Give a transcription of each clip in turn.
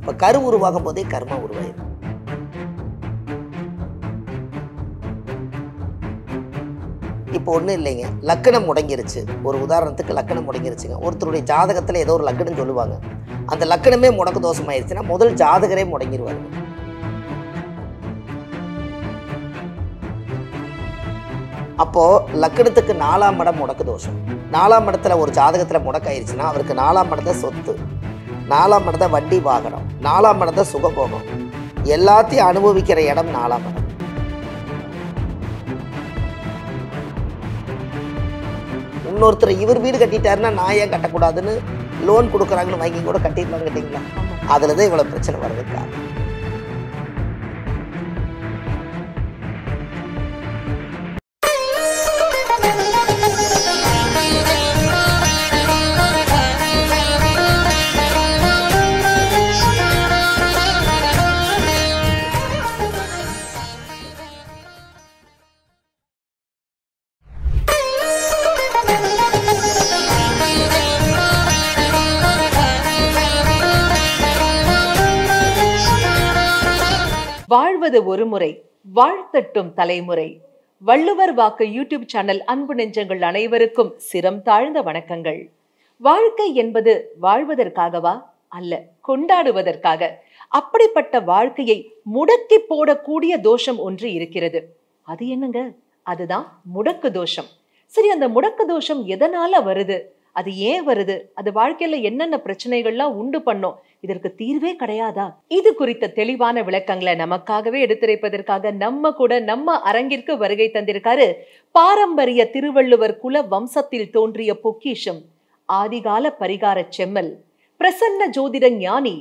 இப்போ கரு உருவாகும் போதே கர்மா உருவாயிடும். இப்போ ஒன்றும் இல்லைங்க, லக்கணம் முடங்கிருச்சு. ஒரு உதாரணத்துக்கு லக்கணம் முடங்கிருச்சுங்க. ஒருத்தருடைய ஜாதகத்தில் ஏதோ ஒரு லக்கணம் சொல்லுவாங்க, அந்த லக்கணமே முடக்கு தோஷமாயிருச்சுன்னா முதல் ஜாதகரே முடங்கிடுவாங்க. அப்போது லக்கணத்துக்கு 4ஆம் இடம் முடக்கு தோஷம். 4ஆம் இடத்துல ஒரு ஜாதகத்தில் முடக்காயிருச்சுன்னா அவருக்கு 4ஆம் இடத்த சொத்து, 4ஆம் இடத்த வண்டி வாகனம், 4ஆம் இடத்த சுகபோகம், எல்லாத்தையும் அனுபவிக்கிற இடம் 4ஆம் இடம். இன்னொருத்தர் இவர் வீடு கட்டிட்டாருன்னா நான் ஏன் கட்டக்கூடாதுன்னு லோன் கொடுக்குறாங்கன்னு வாங்கி கூட கட்டிடலாம் கேட்டிங்களா? அதில் தான் இவ்வளோ பிரச்சனை வர்றதுக்கா. வாழ்வது ஒரு முறை, வாழ்த்தட்டும் தலைமுறை. வள்ளுவர் வாக்கு யூடியூப் சேனல் அன்பு நெஞ்சங்கள் அனைவருக்கும் சிரம் தாழ்ந்த வணக்கங்கள். வாழ்க்கை என்பது வாழ்வதற்காகவா? அல்ல, கொண்டாடுவதற்காக. அப்படிப்பட்ட வாழ்க்கையை முடக்கி போடக்கூடிய தோஷம் ஒன்று இருக்கிறது. அது என்னங்க? அதுதான் முடக்கு தோஷம். சரி, அந்த முடக்கு தோஷம் எதனால வருது? அது ஏன் வருது? அது வாழ்க்கையில என்னென்ன பிரச்சனைகள்லாம் உண்டு பண்ணும்? இதற்கு தீர்வே கிடையாதா? இது குறித்த தெளிவான விளக்கங்களை நமக்காகவே எடுத்துரைப்பதற்காக நம்ம அரங்கிற்கு வருகை தந்திருக்காரு பாரம்பரிய திருவள்ளுவர் குல வம்சத்தில் தோன்றிய பொக்கிஷம், ஆதிகால பரிகார செம்மல், பிரசன்ன ஜோதிட ஞானி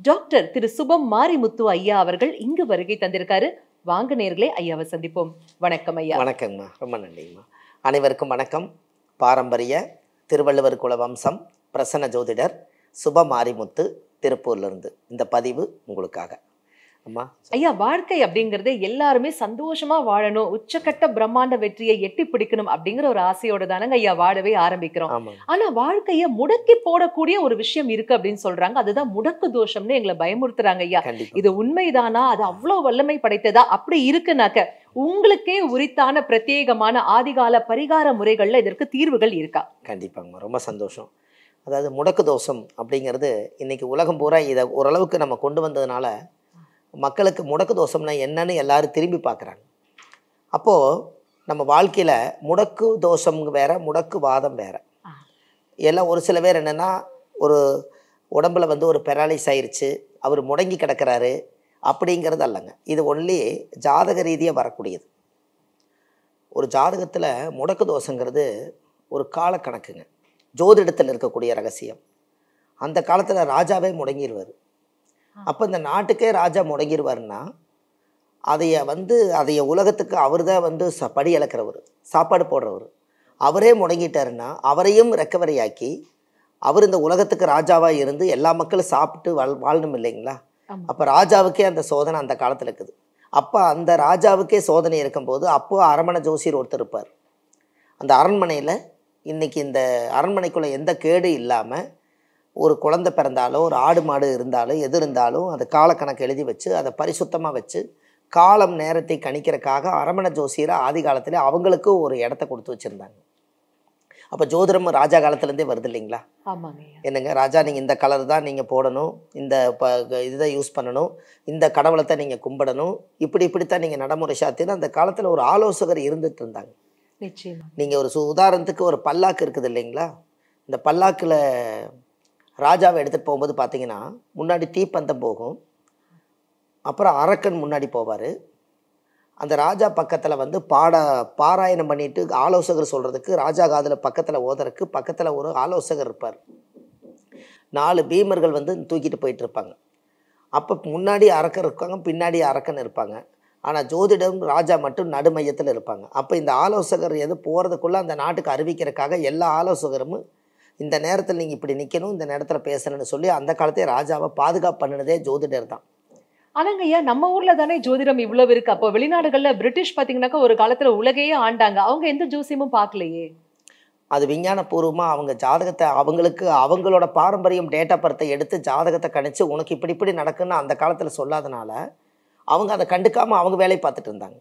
டாக்டர் திரு சுபம் மாரிமுத்து ஐயா அவர்கள் இங்கு வருகை தந்திருக்காரு. வாங்க நேர்களே, ஐயாவை சந்திப்போம். வணக்கம் ஐயா. வணக்கங்கம்மா, ரொம்ப நன்றிங்கம்மா. அனைவருக்கும் வணக்கம். பாரம்பரிய திருவள்ளுவர் குல வம்சம், பிரசன்ன ஜோதிடர் சுப மாரிமுத்து, திருப்பூர்லேருந்து இந்த பதிவு உங்களுக்காக. அம்மா ஐயா, வாழ்க்கை அப்படிங்கிறது எல்லாருமே சந்தோஷமா வாழணும், உச்சக்கட்ட பிரம்மாண்ட வெற்றியை எட்டி பிடிக்கணும் அப்படிங்கிற ஒரு ஆசையோட தானங்க ஐயா வாழவே ஆரம்பிக்கிறோம். ஆனா வாழ்க்கைய முடக்கி போடக்கூடிய ஒரு விஷயம் இருக்கு அப்படின்னு சொல்றாங்க. அதுதான் முடக்கு தோஷம்னு எங்களை பயமுறுத்துறாங்க ஐயா. இது உண்மைதானா? அது அவ்வளவு வல்லமை படைத்ததா? அப்படி இருக்குனாக்க உங்களுக்கே உரித்தான பிரத்யேகமான ஆதிகால பரிகார முறைகள்ல இதற்கு தீர்வுகள் இருக்கா? கண்டிப்பாங்கம்மா, ரொம்ப சந்தோஷம். அதாவது முடக்கு தோஷம் அப்படிங்கிறது இன்னைக்கு உலகம் பூரா இதை ஓரளவுக்கு நம்ம கொண்டு வந்ததுனால மக்களுக்கு முடக்கு தோஷம்னா என்னன்னு எல்லாரும் திரும்பி பார்க்குறாங்க. அப்போது நம்ம வாழ்க்கையில் முடக்கு தோஷம் வேற, முடக்கு வாதம் வேற. எல்லாம் ஒரு சில பேர் என்னென்னா, ஒரு உடம்புல வந்து ஒரு பெராலிஸ் ஆயிடுச்சு, அவர் முடங்கி கிடக்கிறாரு அப்படிங்கிறது அல்லங்க. இது ஒன்லி ஜாதக ரீதியாக வரக்கூடியது. ஒரு ஜாதகத்தில் முடக்கு தோஷங்கிறது ஒரு காலக்கணக்குங்க, ஜோதிடத்தில் இருக்கக்கூடிய ரகசியம். அந்த காலத்தில் ராஜாவே முடங்கிடுவார். அப்போ இந்த நாட்டுக்கே ராஜா முடங்கிடுவார்னா அதைய உலகத்துக்கு அவர் தான் வந்து படி இழக்கிறவர், சாப்பாடு போடுறவர். அவரே முடங்கிட்டாருன்னா அவரையும் ரெக்கவரி ஆக்கி அவர் இந்த உலகத்துக்கு ராஜாவாக இருந்து எல்லா மக்களும் சாப்பிட்டு வாழணும் இல்லைங்களா? அப்போ ராஜாவுக்கே அந்த சோதனை அந்த காலத்தில் இருக்குது. அப்போ அந்த ராஜாவுக்கே சோதனை இருக்கும்போது அப்போது அரண்மனை ஜோசியர் ஒருத்தர் இருப்பார். அந்த அரண்மனையில் இன்றைக்கி இந்த அரண்மனைக்குள்ளே எந்த கேடு இல்லாமல் ஒரு குழந்தை பிறந்தாலோ ஒரு ஆடு மாடு இருந்தாலும் எது இருந்தாலும் அது காலக்கணக்கு எழுதி வச்சு அதை பரிசுத்தமாக வச்சு காலம் நேரத்தை கணிக்கிறதுக்காக அரண்மனை ஜோசியரை ஆதி காலத்தில் அவங்களுக்கு ஒரு இடத்த கொடுத்து வச்சுருந்தாங்க. அப்போ ஜோதிடம் ராஜா காலத்துலேருந்தே வருது இல்லைங்களா? என்னங்க ராஜா, நீங்கள் இந்த கலர் தான் நீங்கள் போடணும், இந்த இதுதான் யூஸ் பண்ணணும், இந்த கடவுளை தான் நீங்கள் கும்பிடணும், இப்படித்தான் நீங்கள் நடைமுறை சாத்தின்னு அந்த காலத்தில் ஒரு ஆலோசகர் இருந்துட்டு இருந்தாங்க. நீங்கள் ஒரு உதாரணத்துக்கு ஒரு பல்லாக்கு இருக்குது இல்லைங்களா? இந்த பல்லாக்கில் ராஜாவை எடுத்துகிட்டு போகும்போது பார்த்தீங்கன்னா முன்னாடி தீப்பந்தம் போகும், அப்புறம் அரக்கன் முன்னாடி போவார். அந்த ராஜா பக்கத்தில் வந்து பாராயணம் பண்ணிட்டு ஆலோசகர் சொல்கிறதுக்கு ராஜா காதில் பக்கத்தில் ஓதறதுக்கு பக்கத்தில் ஒரு ஆலோசகர் இருப்பார். 4 பீமர்கள் வந்து தூக்கிட்டு போயிட்டு இருப்பாங்க. அப்போ முன்னாடி அரக்கன் இருப்பாங்க, பின்னாடி அரக்கன் இருப்பாங்க. ஆனால் ஜோதிடம் ராஜா மட்டும் நடுமையத்தில் இருப்பாங்க. அப்போ இந்த ஆலோசகர் எது போகிறதுக்குள்ளே அந்த நாட்டுக்கு அறிவிக்கிறதுக்காக எல்லா ஆலோசகரும் இந்த நேரத்தில் நீங்கள் இப்படி நிற்கணும், இந்த நேரத்தில் பேசணும்னு சொல்லி அந்த காலத்தையே ராஜாவை பாதுகாப்பு பண்ணினதே ஜோதிடர் தான். ஆனாங்க ஐயா, நம்ம ஊர்ல தானே ஜோதிடம் இவ்வளவு இருக்கு. அப்போ வெளிநாடுகள்ல பிரிட்டிஷ் பாத்தீங்கன்னாக்கா ஒரு காலத்துல உலகையே ஆண்டாங்க, அவங்க எந்த ஜோசியமும் பார்க்கலையே. அது விஞ்ஞானபூர்வமாக அவங்க ஜாதகத்தை அவங்களுக்கு அவங்களோட பாரம்பரியம் டேட்டா பர்த்தை எடுத்து ஜாதகத்தை கணிச்சு உனக்கு இப்படி இப்படி நடக்குன்னு அந்த காலத்தில் சொல்லாதனால அவங்க அதை கண்டுக்காமல் அவங்க வேலையை பார்த்துட்டு இருந்தாங்க.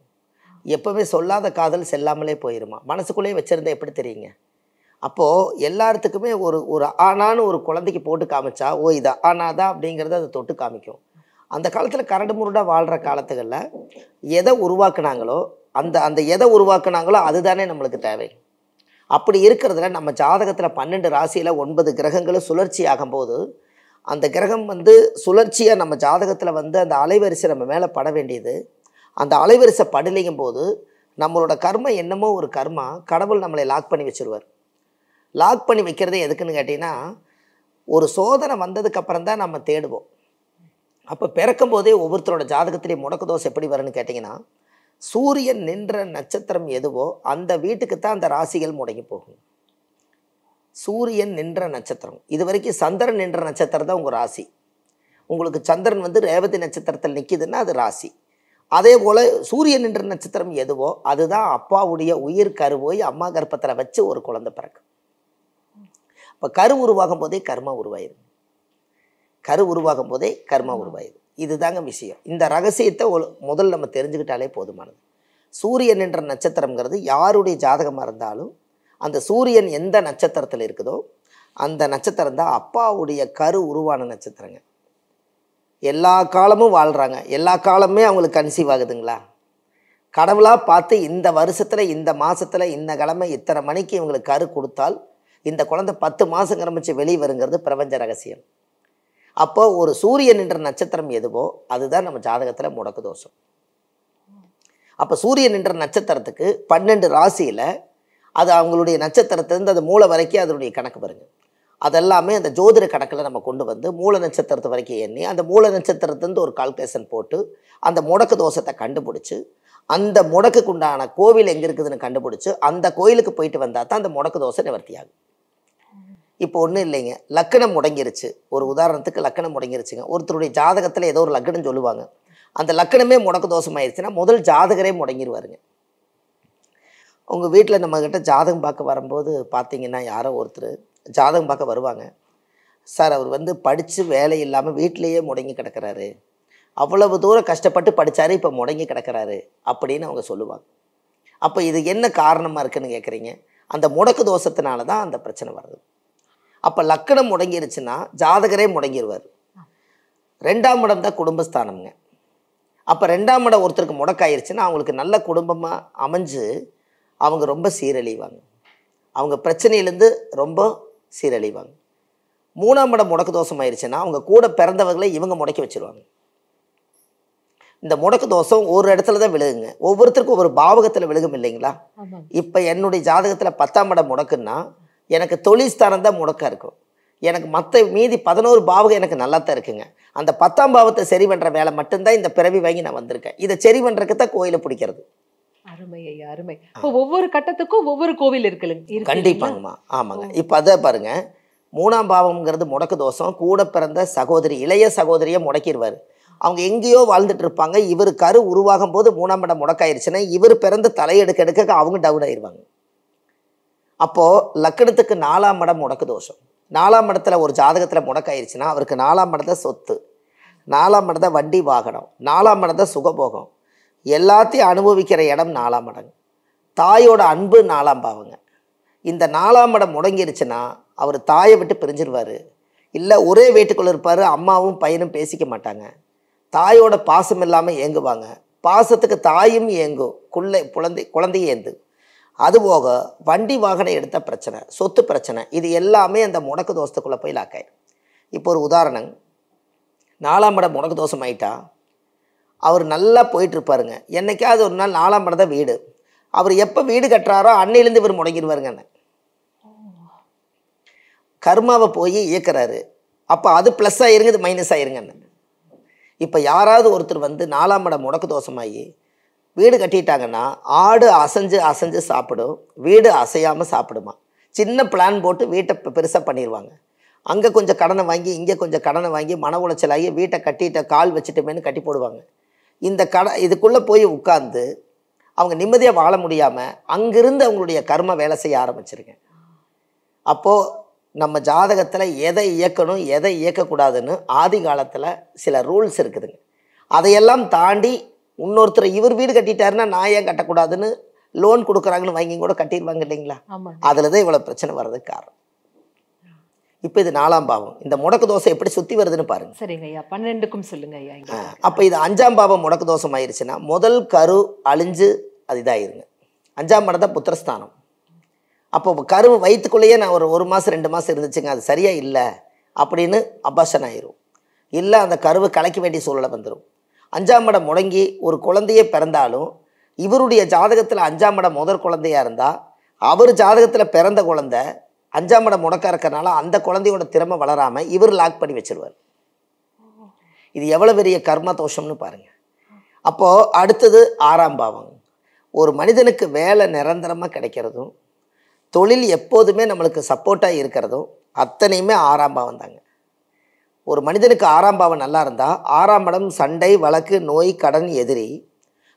எப்போவுமே சொல்லாத காதல் செல்லாமலே போயிருமா, மனசுக்குள்ளேயே வச்சுருந்தா எப்படி தெரியுங்க. அப்போது எல்லாத்துக்குமே ஒரு ஆனான்னு ஒரு குழந்தைக்கு போட்டு காமிச்சா ஓ இது ஆனாதான் அப்படிங்கிறத அதை தொட்டு காமிக்கும். அந்த காலத்தில் கரடு முருடாக வாழ்கிற காலத்துகளில் எதை உருவாக்குனாங்களோ அந்த எதை உருவாக்குனாங்களோ அதுதானே நம்மளுக்கு தேவை. அப்படி இருக்கிறதுல நம்ம ஜாதகத்தில் 12 ராசியில் 9 கிரகங்களும் சுழற்சி ஆகும்போது அந்த கிரகம் சுழற்சியாக நம்ம ஜாதகத்தில் அந்த அலைவரிசை நம்ம மேலே பட வேண்டியது. அந்த அலைவரிசை படலையும் போது நம்மளோட கர்ம என்னமோ ஒரு கர்மா கடவுள் நம்மளை லாக் பண்ணி வச்சுருவார். லாக் பண்ணி வைக்கிறதே எதுக்குன்னு கேட்டிங்கன்னா, ஒரு சோதனை வந்ததுக்கப்புறம் தான் நம்ம தேடுவோம். அப்போ பிறக்கும் போதே ஒவ்வொருத்தரோட ஜாதகத்திலேயே முடக்கு தோசை எப்படி வரும்னு கேட்டிங்கன்னா, சூரியன் நின்ற நட்சத்திரம் எதுவோ அந்த வீட்டுக்கு தான் அந்த ராசிகள் முடங்கி போகும். சூரியன் நின்ற நட்சத்திரம், இது வரைக்கும் சந்திரன் நின்ற நட்சத்திரம் தான் உங்கள் ராசி. உங்களுக்கு சந்திரன் ரேவதி நட்சத்திரத்தில் நிற்கிதுன்னா அது ராசி. அதே போல் சூரியன் நின்ற நட்சத்திரம் எதுவோ அதுதான் அப்பாவுடைய உயிர் கருவோய் அம்மா கர்ப்பத்தில் வச்சு ஒரு குழந்தை பிறக்கும். இப்போ கரு உருவாகும் போதே கர்மா உருவாயிரு. கரு உருவாகும் போதே கர்மா உருவாயிரு. இதுதாங்க விஷயம். இந்த ரகசியத்தை முதல் நம்ம தெரிஞ்சுக்கிட்டாலே போதுமானது. சூரியன் என்ற நட்சத்திரங்கிறது யாருடைய ஜாதகமாக இருந்தாலும் அந்த சூரியன் எந்த நட்சத்திரத்தில் இருக்குதோ அந்த நட்சத்திரம் தான் அப்பாவுடைய கரு உருவான நட்சத்திரங்க. எல்லா காலமும் வாழ்கிறாங்க, எல்லா காலமே அவங்களுக்கு கன்சீவ் ஆகுதுங்களா? கடவுளாக பார்த்து இந்த வருஷத்தில் இந்த மாதத்தில் இந்த கிழமை இத்தனை மணிக்கு இவங்களுக்கு கரு கொடுத்தால் இந்த குழந்தை 10 மாதம் கிளம்பிச்சு வெளியே வருங்கிறது பிரபஞ்ச ரகசியம். அப்போ ஒரு சூரியன் என்ற நட்சத்திரம் எதுவோ அதுதான் நம்ம ஜாதகத்தில் முடக்கு தோஷம். அப்போ சூரியன் என்ற நட்சத்திரத்துக்கு 12 ராசியில் அது அவங்களுடைய நட்சத்திரத்திலேருந்து அது மூல வரைக்கும் அதனுடைய கணக்கு பாருங்க. அதெல்லாமே அந்த ஜோதிட கணக்கில் நம்ம கொண்டு மூல நட்சத்திரத்து வரைக்கும் எண்ணி அந்த மூல நட்சத்திரத்துலேருந்து ஒரு கால்குலேஷன் போட்டு அந்த முடக்கு தோஷத்தை கண்டுபிடிச்சி அந்த முடக்குக்கு உண்டான கோவில் எங்கே இருக்குதுன்னு கண்டுபிடிச்சி அந்த கோயிலுக்கு போயிட்டு வந்தால் தான் அந்த முடக்கு தோசை நிவர்த்தி ஆகும். இப்போ ஒன்றும் இல்லைங்க, லக்கணம் முடங்கிருச்சு. ஒரு உதாரணத்துக்கு லக்கணம் முடங்கிருச்சுங்க. ஒருத்தருடைய ஜாதகத்தில் ஏதோ ஒரு லக்கணம் சொல்லுவாங்க, அந்த லக்கணமே முடக்கு தோஷமாயிருச்சுன்னா முதல் ஜாதகரே முடங்கிடுவாருங்க. உங்கள் வீட்டில் நம்மக்கிட்ட ஜாதகம் பார்க்க வரும்போது பார்த்தீங்கன்னா யாரோ ஒருத்தர் ஜாதகம் பார்க்க வருவாங்க. சார் அவர் படித்து வேலை இல்லாமல் வீட்டிலையே முடங்கி கிடக்கிறாரு, அவ்வளவு தூரம் கஷ்டப்பட்டு படித்தாரு, இப்போ முடங்கி கிடக்கிறாரு அப்படின்னு அவங்க சொல்லுவாங்க. அப்போ இது என்ன காரணமாக இருக்குதுன்னு கேட்குறீங்க? அந்த முடக்கு தோஷத்தினால தான் அந்த பிரச்சனை வருது. அப்போ லக்கணம் முடங்கிருச்சுன்னா ஜாதகரே முடங்கிடுவார். 2ஆம் இடம் தான் குடும்பஸ்தானம்ங்க. அப்போ 2ஆம் இடம் ஒருத்தருக்கு முடக்காயிருச்சுன்னா அவங்களுக்கு நல்ல குடும்பமாக அமைஞ்சு அவங்க ரொம்ப சீரழிவாங்க, அவங்க பிரச்சனையிலேருந்து ரொம்ப சீரழிவாங்க. 3ஆம் இடம் முடக்கு தோஷம் ஆயிடுச்சுன்னா அவங்க கூட பிறந்தவர்களை இவங்க முடக்கி வச்சுருவாங்க. இந்த முடக்கு தோஷம் ஒரு இடத்துல தான் விழுகுங்க, ஒவ்வொருத்தருக்கும் ஒவ்வொரு பாவகத்தில் விழுகும் இல்லைங்களா? இப்போ என்னுடைய ஜாதகத்தில் 10ஆம் இடம் முடக்குன்னா எனக்கு தொழில் ஸ்தானம் தான் முடக்கா இருக்கும். எனக்கு மற்ற மீதி 11 பாவகம் எனக்கு நல்லா தான் இருக்குங்க. அந்த 10ஆம் பாவத்தை சரி பண்ணுற வேலை மட்டும்தான் இந்த பிறவி வாங்கி நான் வந்திருக்கேன். இதை சரி பண்ணுறதுக்கு தான் கோயிலை பிடிக்கிறது. அருமை ஐயா, அருமை. இப்போ ஒவ்வொரு கட்டத்துக்கும் ஒவ்வொரு கோவில் இருக்குல்ல? கண்டிப்பாங்கம்மா, ஆமாங்க. இப்போ அதை பாருங்க, 3ஆம் பாவம்ங்கிறது முடக்கு தோஷம். கூட பிறந்த சகோதரி இளைய சகோதரியை முடக்கிடுவார். அவங்க எங்கேயோ வாழ்ந்துட்டு இருப்பாங்க. இவர் கரு உருவாகும் போது 3ஆம் இடம் முடக்காயிருச்சுன்னா இவர் பிறந்த தலையெடுக்க எடுக்க அவங்க டவுன் ஆயிடுவாங்க. அப்போது லக்கணத்துக்கு 4ஆம் இடம் முடக்கு தோஷம். 4ஆம் இடத்துல ஒரு ஜாதகத்தில் முடக்காயிருச்சுன்னா அவருக்கு 4ஆம் இடத்த சொத்து, 4ஆம் இடத்த வண்டி வாகனம், 4ஆம் இடத்த சுகபோகம், எல்லாத்தையும் அனுபவிக்கிற இடம் 4ஆம் இடம். தாயோட அன்பு 4ஆம் பாவங்க. இந்த 4ஆம் இடம் முடங்கிருச்சுன்னா அவர் தாயை விட்டு பிரிஞ்சிருவார். இல்லை ஒரே வீட்டுக்குள்ளே இருப்பார், அம்மாவும் பையனும் பேசிக்க மாட்டாங்க, தாயோட பாசம் இல்லாமல் ஏங்குவாங்க. பாசத்துக்கு தாயும் ஏங்கும், குழந்தையும் ஏந்து. அதுபோக வண்டி வாகனம் எடுத்த பிரச்சனை, சொத்து பிரச்சனை, இது எல்லாமே அந்த முடக்கு தோஷத்துக்குள்ளே போய் லாக்காயிடும். இப்போ ஒரு உதாரணம், 4ஆம் இடம் முடக்கு தோஷம் ஆயிட்டா அவர் நல்லா போயிட்டுருப்பாருங்க. என்னைக்காவது ஒரு நாள் 4ஆம் இடம் தான் வீடு, அவர் எப்போ வீடு கட்டுறாரோ அன்னையிலேருந்து இவர் முடங்கிடுவாருங்க. கர்மாவை போய் இயக்குறாரு. அப்போ அது ப்ளஸ் ஆயிருங்க, இது மைனஸ் ஆயிருங்க. இப்போ யாராவது ஒருத்தர் 4ஆம் இடம் முடக்கு தோஷமாகி வீடு கட்டிட்டாங்கன்னா ஆடு அசைஞ்சு அசைஞ்சு சாப்பிடும், வீடு அசையாமல் சாப்பிடுமா. சின்ன பிளான் போட்டு வீட்டை பெருசாக பண்ணிடுவாங்க. அங்கே கொஞ்சம் கடனை வாங்கி இங்கே கொஞ்சம் கடனை வாங்கி மன உளைச்சலாகி வீட்டை கட்டிட்ட கால் வச்சுட்டுமேனு கட்டி போடுவாங்க. இந்த இதுக்குள்ளே போய் உட்கார்ந்து அவங்க நிம்மதியாக வாழ முடியாமல் அங்கிருந்து அவங்களுடைய கர்ம வேலை செய்ய ஆரம்பிச்சிருங்க. அப்போது நம்ம ஜாதகத்தில் எதை இயக்கணும் எதை இயக்கக்கூடாதுன்னு ஆதி காலத்தில் சில ரூல்ஸ் இருக்குதுங்க. அதையெல்லாம் தாண்டி இன்னொருத்தர் இவர் வீடு கட்டிட்டாருன்னா நான் ஏன் கட்டக்கூடாதுன்னு லோன் கொடுக்குறாங்கன்னு வாங்கி கூட கட்டிடுவாங்க இல்லைங்களா? அதில் தான் இவ்வளோ பிரச்சனை வர்றதுக்கு காரணம். இப்போ இது 4ஆம் பாவம். இந்த முடக்கு தோசை எப்படி சுற்றி வருதுன்னு பாருங்க. சரிங்க ஐயா, 12க்கும் சொல்லுங்க ஐயா. அப்போ இது 5ஆம் பாவம் முடக்கு தோஷம் ஆயிடுச்சுன்னா முதல் கரு அழிஞ்சு அது இதாயிருங்க. 5ஆம் இடம் தான் புத்திரஸ்தானம். அப்போ கரு வயிற்றுக்குள்ளேயே நான் ஒரு மாதம் 2 மாதம் இருந்துச்சுங்க, அது சரியாக இல்லை அப்படின்னு அபாஷன் ஆயிரும். இல்லை அந்த கருவை கலைக்க வேண்டிய சூழலை வந்துடும். 5ஆம் இடம் முடங்கி ஒரு குழந்தையே பிறந்தாலும் இவருடைய ஜாதகத்தில் 5ஆம் இடம் முதல் குழந்தையாக இருந்தால் அவர் ஜாதகத்தில் பிறந்த குழந்தை 5ஆம் இடம் முடக்க இருக்கிறனால அந்த குழந்தையோட திறமை வளராமல் இவர் லாக் பண்ணி வச்சிருவார். இது எவ்வளோ பெரிய கர்ம தோஷம்னு பாருங்கள். அப்போது அடுத்தது 6ஆம் பாவம். ஒரு மனிதனுக்கு வேலை நிரந்தரமாக கிடைக்கிறதும் தொழில் எப்போதுமே நம்மளுக்கு சப்போர்ட்டாக இருக்கிறதும் அத்தனையுமே 6ஆம் பாவம் தாங்க. ஒரு மனிதனுக்கு 6ஆம் பாவம் நல்லா இருந்தால் 6ஆம் இடம் சண்டை, வழக்கு, நோய், கடன், எதிரி.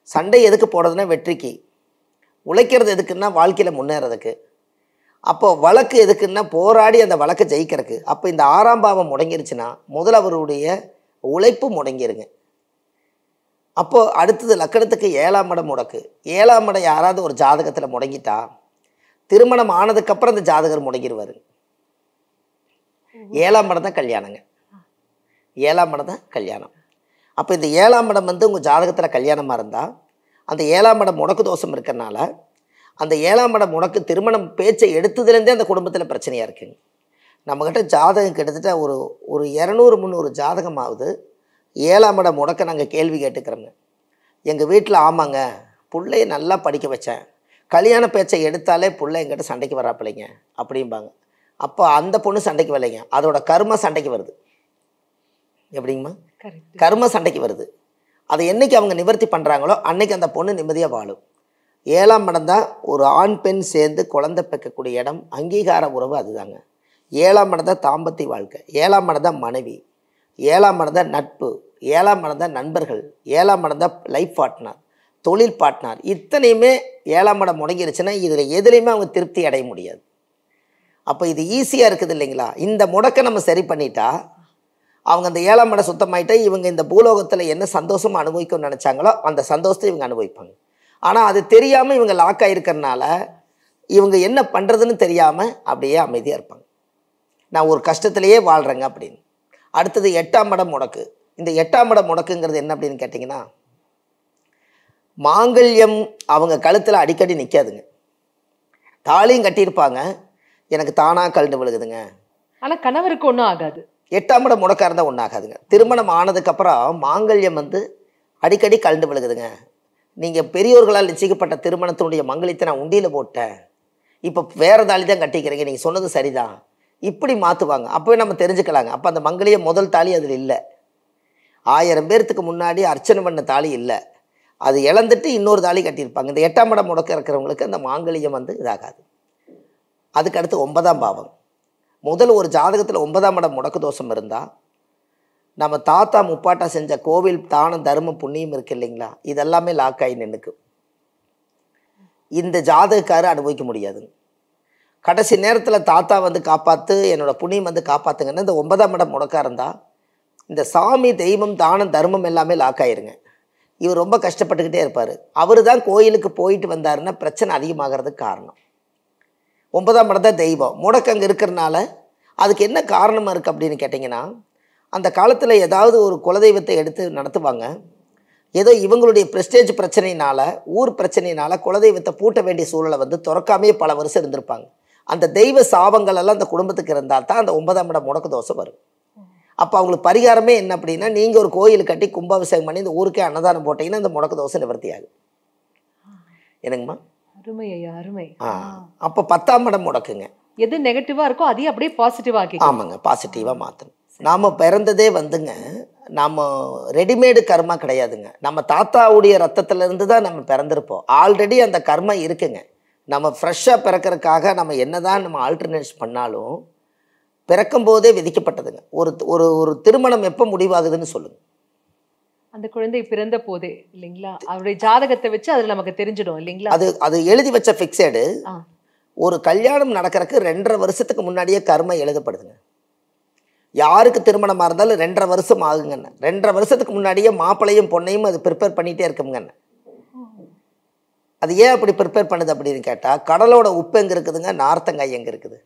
சண்டை எதுக்கு போடுறதுன்னா வெற்றிக்கு, உழைக்கிறது எதுக்குன்னா வாழ்க்கையில் முன்னேறதுக்கு, அப்போது வழக்கு எதுக்குன்னா போராடி அந்த வழக்கை ஜெயிக்கிறதுக்கு. அப்போ இந்த 6ஆம் பாவம் முடங்கிருச்சுன்னா முதல்ல அவருடைய உழைப்பு முடங்கிருங்க. அப்போது அடுத்தது லக்கணத்துக்கு 7ஆம் இடம் முடக்கு. 7ஆம் இடம் யாராவது ஒரு ஜாதகத்தில் முடங்கிட்டா திருமணம் ஆனதுக்கப்புறம் அந்த ஜாதகர் முடங்கிடுவார். 7ஆம் இடம் தான் கல்யாணங்க. 7ஆம் இடம் தான் கல்யாணம். அப்போ இந்த 7ஆம் இடம் உங்கள் ஜாதகத்தில் கல்யாணமாக இருந்தால் அந்த 7ஆம் இடம் முடக்கு தோஷம் இருக்கிறனால அந்த 7ஆம் இடம் முடக்கு திருமணம் பேச்சை எடுத்ததுலேருந்தே அந்த குடும்பத்தில் பிரச்சனையாக இருக்குங்க. நம்மக்கிட்ட ஜாதகம் கிட்டத்தட்ட ஒரு 200-300 ஜாதகமாவது 7ஆம் இடம் முடக்க நாங்கள் கேள்வி கேட்டுக்கிறோங்க. எங்கள் வீட்டில் ஆமாங்க பிள்ளைய நல்லா படிக்க வச்சேன், கல்யாண பேச்சை எடுத்தாலே பிள்ளை எங்கிட்ட சண்டைக்கு வராப்பிள்ளைங்க அப்படிம்பாங்க. அப்போ அந்த பொண்ணு சண்டைக்கு வரலைங்க, அதோட கர்ம சண்டைக்கு வருது. எப்படிங்கம்மா? கர்ம சண்டைக்கு வருது. அதை என்றைக்கு அவங்க நிவர்த்தி பண்ணுறாங்களோ அன்னைக்கு அந்த பொண்ணு நிம்மதியாக வாழும். 7ஆம் இடம் தான் ஒரு ஆண் பெண் சேர்ந்து குழந்தை பெக்கக்கூடிய இடம், அங்கீகார உறவு அதுதாங்க. 7ஆம் இடம் தான் தாம்பத்திய வாழ்க்கை, 7ஆம் இடம் தான் மனைவி, 7ஆம் இடம் தான் நட்பு, 7ஆம் இடம் தான் நண்பர்கள், 7ஆம் இடம் தான் லைஃப் பார்ட்னர், தொழில் பார்ட்னர். இத்தனையுமே 7ஆம் இடம் முடங்கிருச்சுன்னா இதில் எதுலேயுமே அவங்க திருப்தி அடைய முடியாது. அப்போ இது ஈஸியாக இருக்குது இல்லைங்களா? இந்த முடக்கை நம்ம சரி பண்ணிட்டா அவங்க அந்த 7ஆம் இடம் சுத்தமாயிட்டா இவங்க இந்த பூலோகத்தில் என்ன சந்தோஷம் அனுபவிக்கணும்னு நினச்சாங்களோ அந்த சந்தோஷத்தை இவங்க அனுபவிப்பாங்க. ஆனால் அது தெரியாமல் இவங்க லாக் ஆகிருக்கிறனால இவங்க என்ன பண்ணுறதுன்னு தெரியாமல் அப்படியே அமைதியாக இருப்பாங்க. நான் ஒரு கஷ்டத்திலேயே வாழ்கிறேங்க அப்படின்னு. அடுத்தது 8ஆம் இடம் முடக்கு. இந்த 8ஆம் இடம் முடக்குங்கிறது என்ன அப்படின்னு கேட்டிங்கன்னா மாங்கல்யம் அவங்க கழுத்தில் அடிக்கடி நிற்காதுங்க. தாலியும் கட்டியிருப்பாங்க, எனக்கு தானாக கழண்டு விழுகுதுங்க. ஆனால் கணவருக்கு ஒன்றும் ஆகாது. 8ஆம் இடம் முடக்காக இருந்தால் ஒன்றும் ஆகாதுங்க. திருமணம் ஆனதுக்கப்புறம் மாங்கல்யம் அடிக்கடி கழண்டு விழுகுதுங்க. நீங்கள் பெரியோர்களால் நிச்சயிக்கப்பட்ட திருமணத்தினுடைய மங்கலியத்தை நான் உண்டியில் போட்டேன், இப்போ வேறு தாலி தான் கட்டிக்கிறீங்க, நீங்கள் சொன்னது சரிதான், இப்படி மாற்றுவாங்க. அப்போவே நம்ம தெரிஞ்சுக்கலாங்க. அப்போ அந்த மங்கலிய முதல் தாலி அதில் இல்லை, 1000 பேர்த்துக்கு முன்னாடி அர்ச்சனை பண்ண தாலி இல்லை, அது இழந்துட்டு இன்னொரு தாலி கட்டியிருப்பாங்க. இந்த 8ஆம் இடம் முடக்க இருக்கிறவங்களுக்கு அந்த மாங்கலியம் இதாகாது. அதுக்கு அடுத்து 9ஆம் பாவம். முதல் ஒரு ஜாதகத்தில் 9ஆம் இடம் முடக்கு தோஷம் இருந்தால் நம்ம தாத்தா முப்பாட்டா செஞ்ச கோவில் தானம் தர்மம் புண்ணியம் இருக்கு இல்லைங்களா, இதெல்லாமே லாக் ஆகி நின்றுக்கும். இந்த ஜாதகக்காரர் அனுபவிக்க முடியாதுங்க. கடைசி நேரத்தில் தாத்தா காப்பாற்று, என்னோட புண்ணியம் காப்பாற்றுங்கன்னா இந்த 9ஆம் இடம் முடக்கா இருந்தால் இந்த சாமி தெய்வம் தானம் தர்மம் எல்லாமே லாக் ஆயிருங்க. இவர் ரொம்ப கஷ்டப்பட்டுக்கிட்டே இருப்பார். அவர் தான் கோயிலுக்கு போயிட்டு வந்தாருன்னா பிரச்சனை அதிகமாகிறதுக்கு காரணம். 9ஆம் இடம் தான் தெய்வம். முடக்கு அங்கே இருக்கிறனால அதுக்கு என்ன காரணமாக இருக்குது அப்படின்னு கேட்டிங்கன்னா அந்த காலத்தில் ஏதாவது ஒரு குலதெய்வத்தை எடுத்து நடத்துவாங்க. ஏதோ இவங்களுடைய ப்ரெஸ்டேஜ் பிரச்சனையினால் ஊர் பிரச்சனையினால் குலதெய்வத்தை பூட்ட வேண்டிய சூழலை திறக்காமையே பல வருஷம் இருந்திருப்பாங்க. அந்த தெய்வ சாபங்கள் எல்லாம் அந்த குடும்பத்துக்கு இருந்தால் தான் அந்த 9ஆம் இடம் முடக்கு தோஷம் வரும். அப்போ அவங்களுக்கு பரிகாரமே என்ன அப்படின்னா நீங்கள் ஒரு கோயில் கட்டி கும்பாபிஷேகம் பண்ணி இந்த ஊருக்கே அன்னதானம் போட்டிங்கன்னா இந்த முடக்கு தோஷம் நிவர்த்தி ஆகும். என்னங்கம்மா? அருமை ஐயா, அருமை. அப்போ 10ஆம் இடம் முடக்குங்க. எது நெகட்டிவாக இருக்கோ அதையும் அப்படியே பாசிட்டிவாக ஆக்கி. ஆமாங்க, பாசிட்டிவாக மாற்றணும். நாம் பிறந்ததே நாம் ரெடிமேடு கர்மா கிடையாதுங்க. நம்ம தாத்தாவுடைய ரத்தத்திலேருந்து தான் நம்ம பிறந்திருப்போம். ஆல்ரெடி அந்த கர்மா இருக்குங்க. நம்ம ஃப்ரெஷ்ஷாக பிறக்கிறதுக்காக நம்ம என்ன தான் நம்ம ஆல்டர்னேட்ஸ் பண்ணாலும் பிறக்கும் போதே விதிக்கப்பட்டதுங்க. ஒரு திருமணம் எப்போ முடிவாகுதுன்னு சொல்லுங்கள். அந்த குழந்தை பிறந்த போதே இல்லைங்களா, அவருடைய ஜாதகத்தை வச்சு அதில் நமக்கு தெரிஞ்சிடும் இல்லைங்களா. அது எழுதி வச்ச ஃபிக்ஸடு ஒரு கல்யாணம் நடக்கிறதுக்கு 2.5 வருஷத்துக்கு முன்னாடியே கர்மம் எழுதப்படுதுங்க. யாருக்கு திருமணமாக இருந்தாலும் 2.5 வருஷம் ஆகுங்கண்ணே. 2.5 வருஷத்துக்கு முன்னாடியே மாப்பிள்ளையும் பொண்ணையும் அது ப்ரிப்பேர் பண்ணிகிட்டே இருக்குங்கண்ணே. அது ஏன் அப்படி ப்ரிப்பேர் பண்ணுது அப்படின்னு கேட்டால், கடலோட உப்பு எங்கே இருக்குதுங்க, நார்த்தங்காய் எங்கே இருக்குது,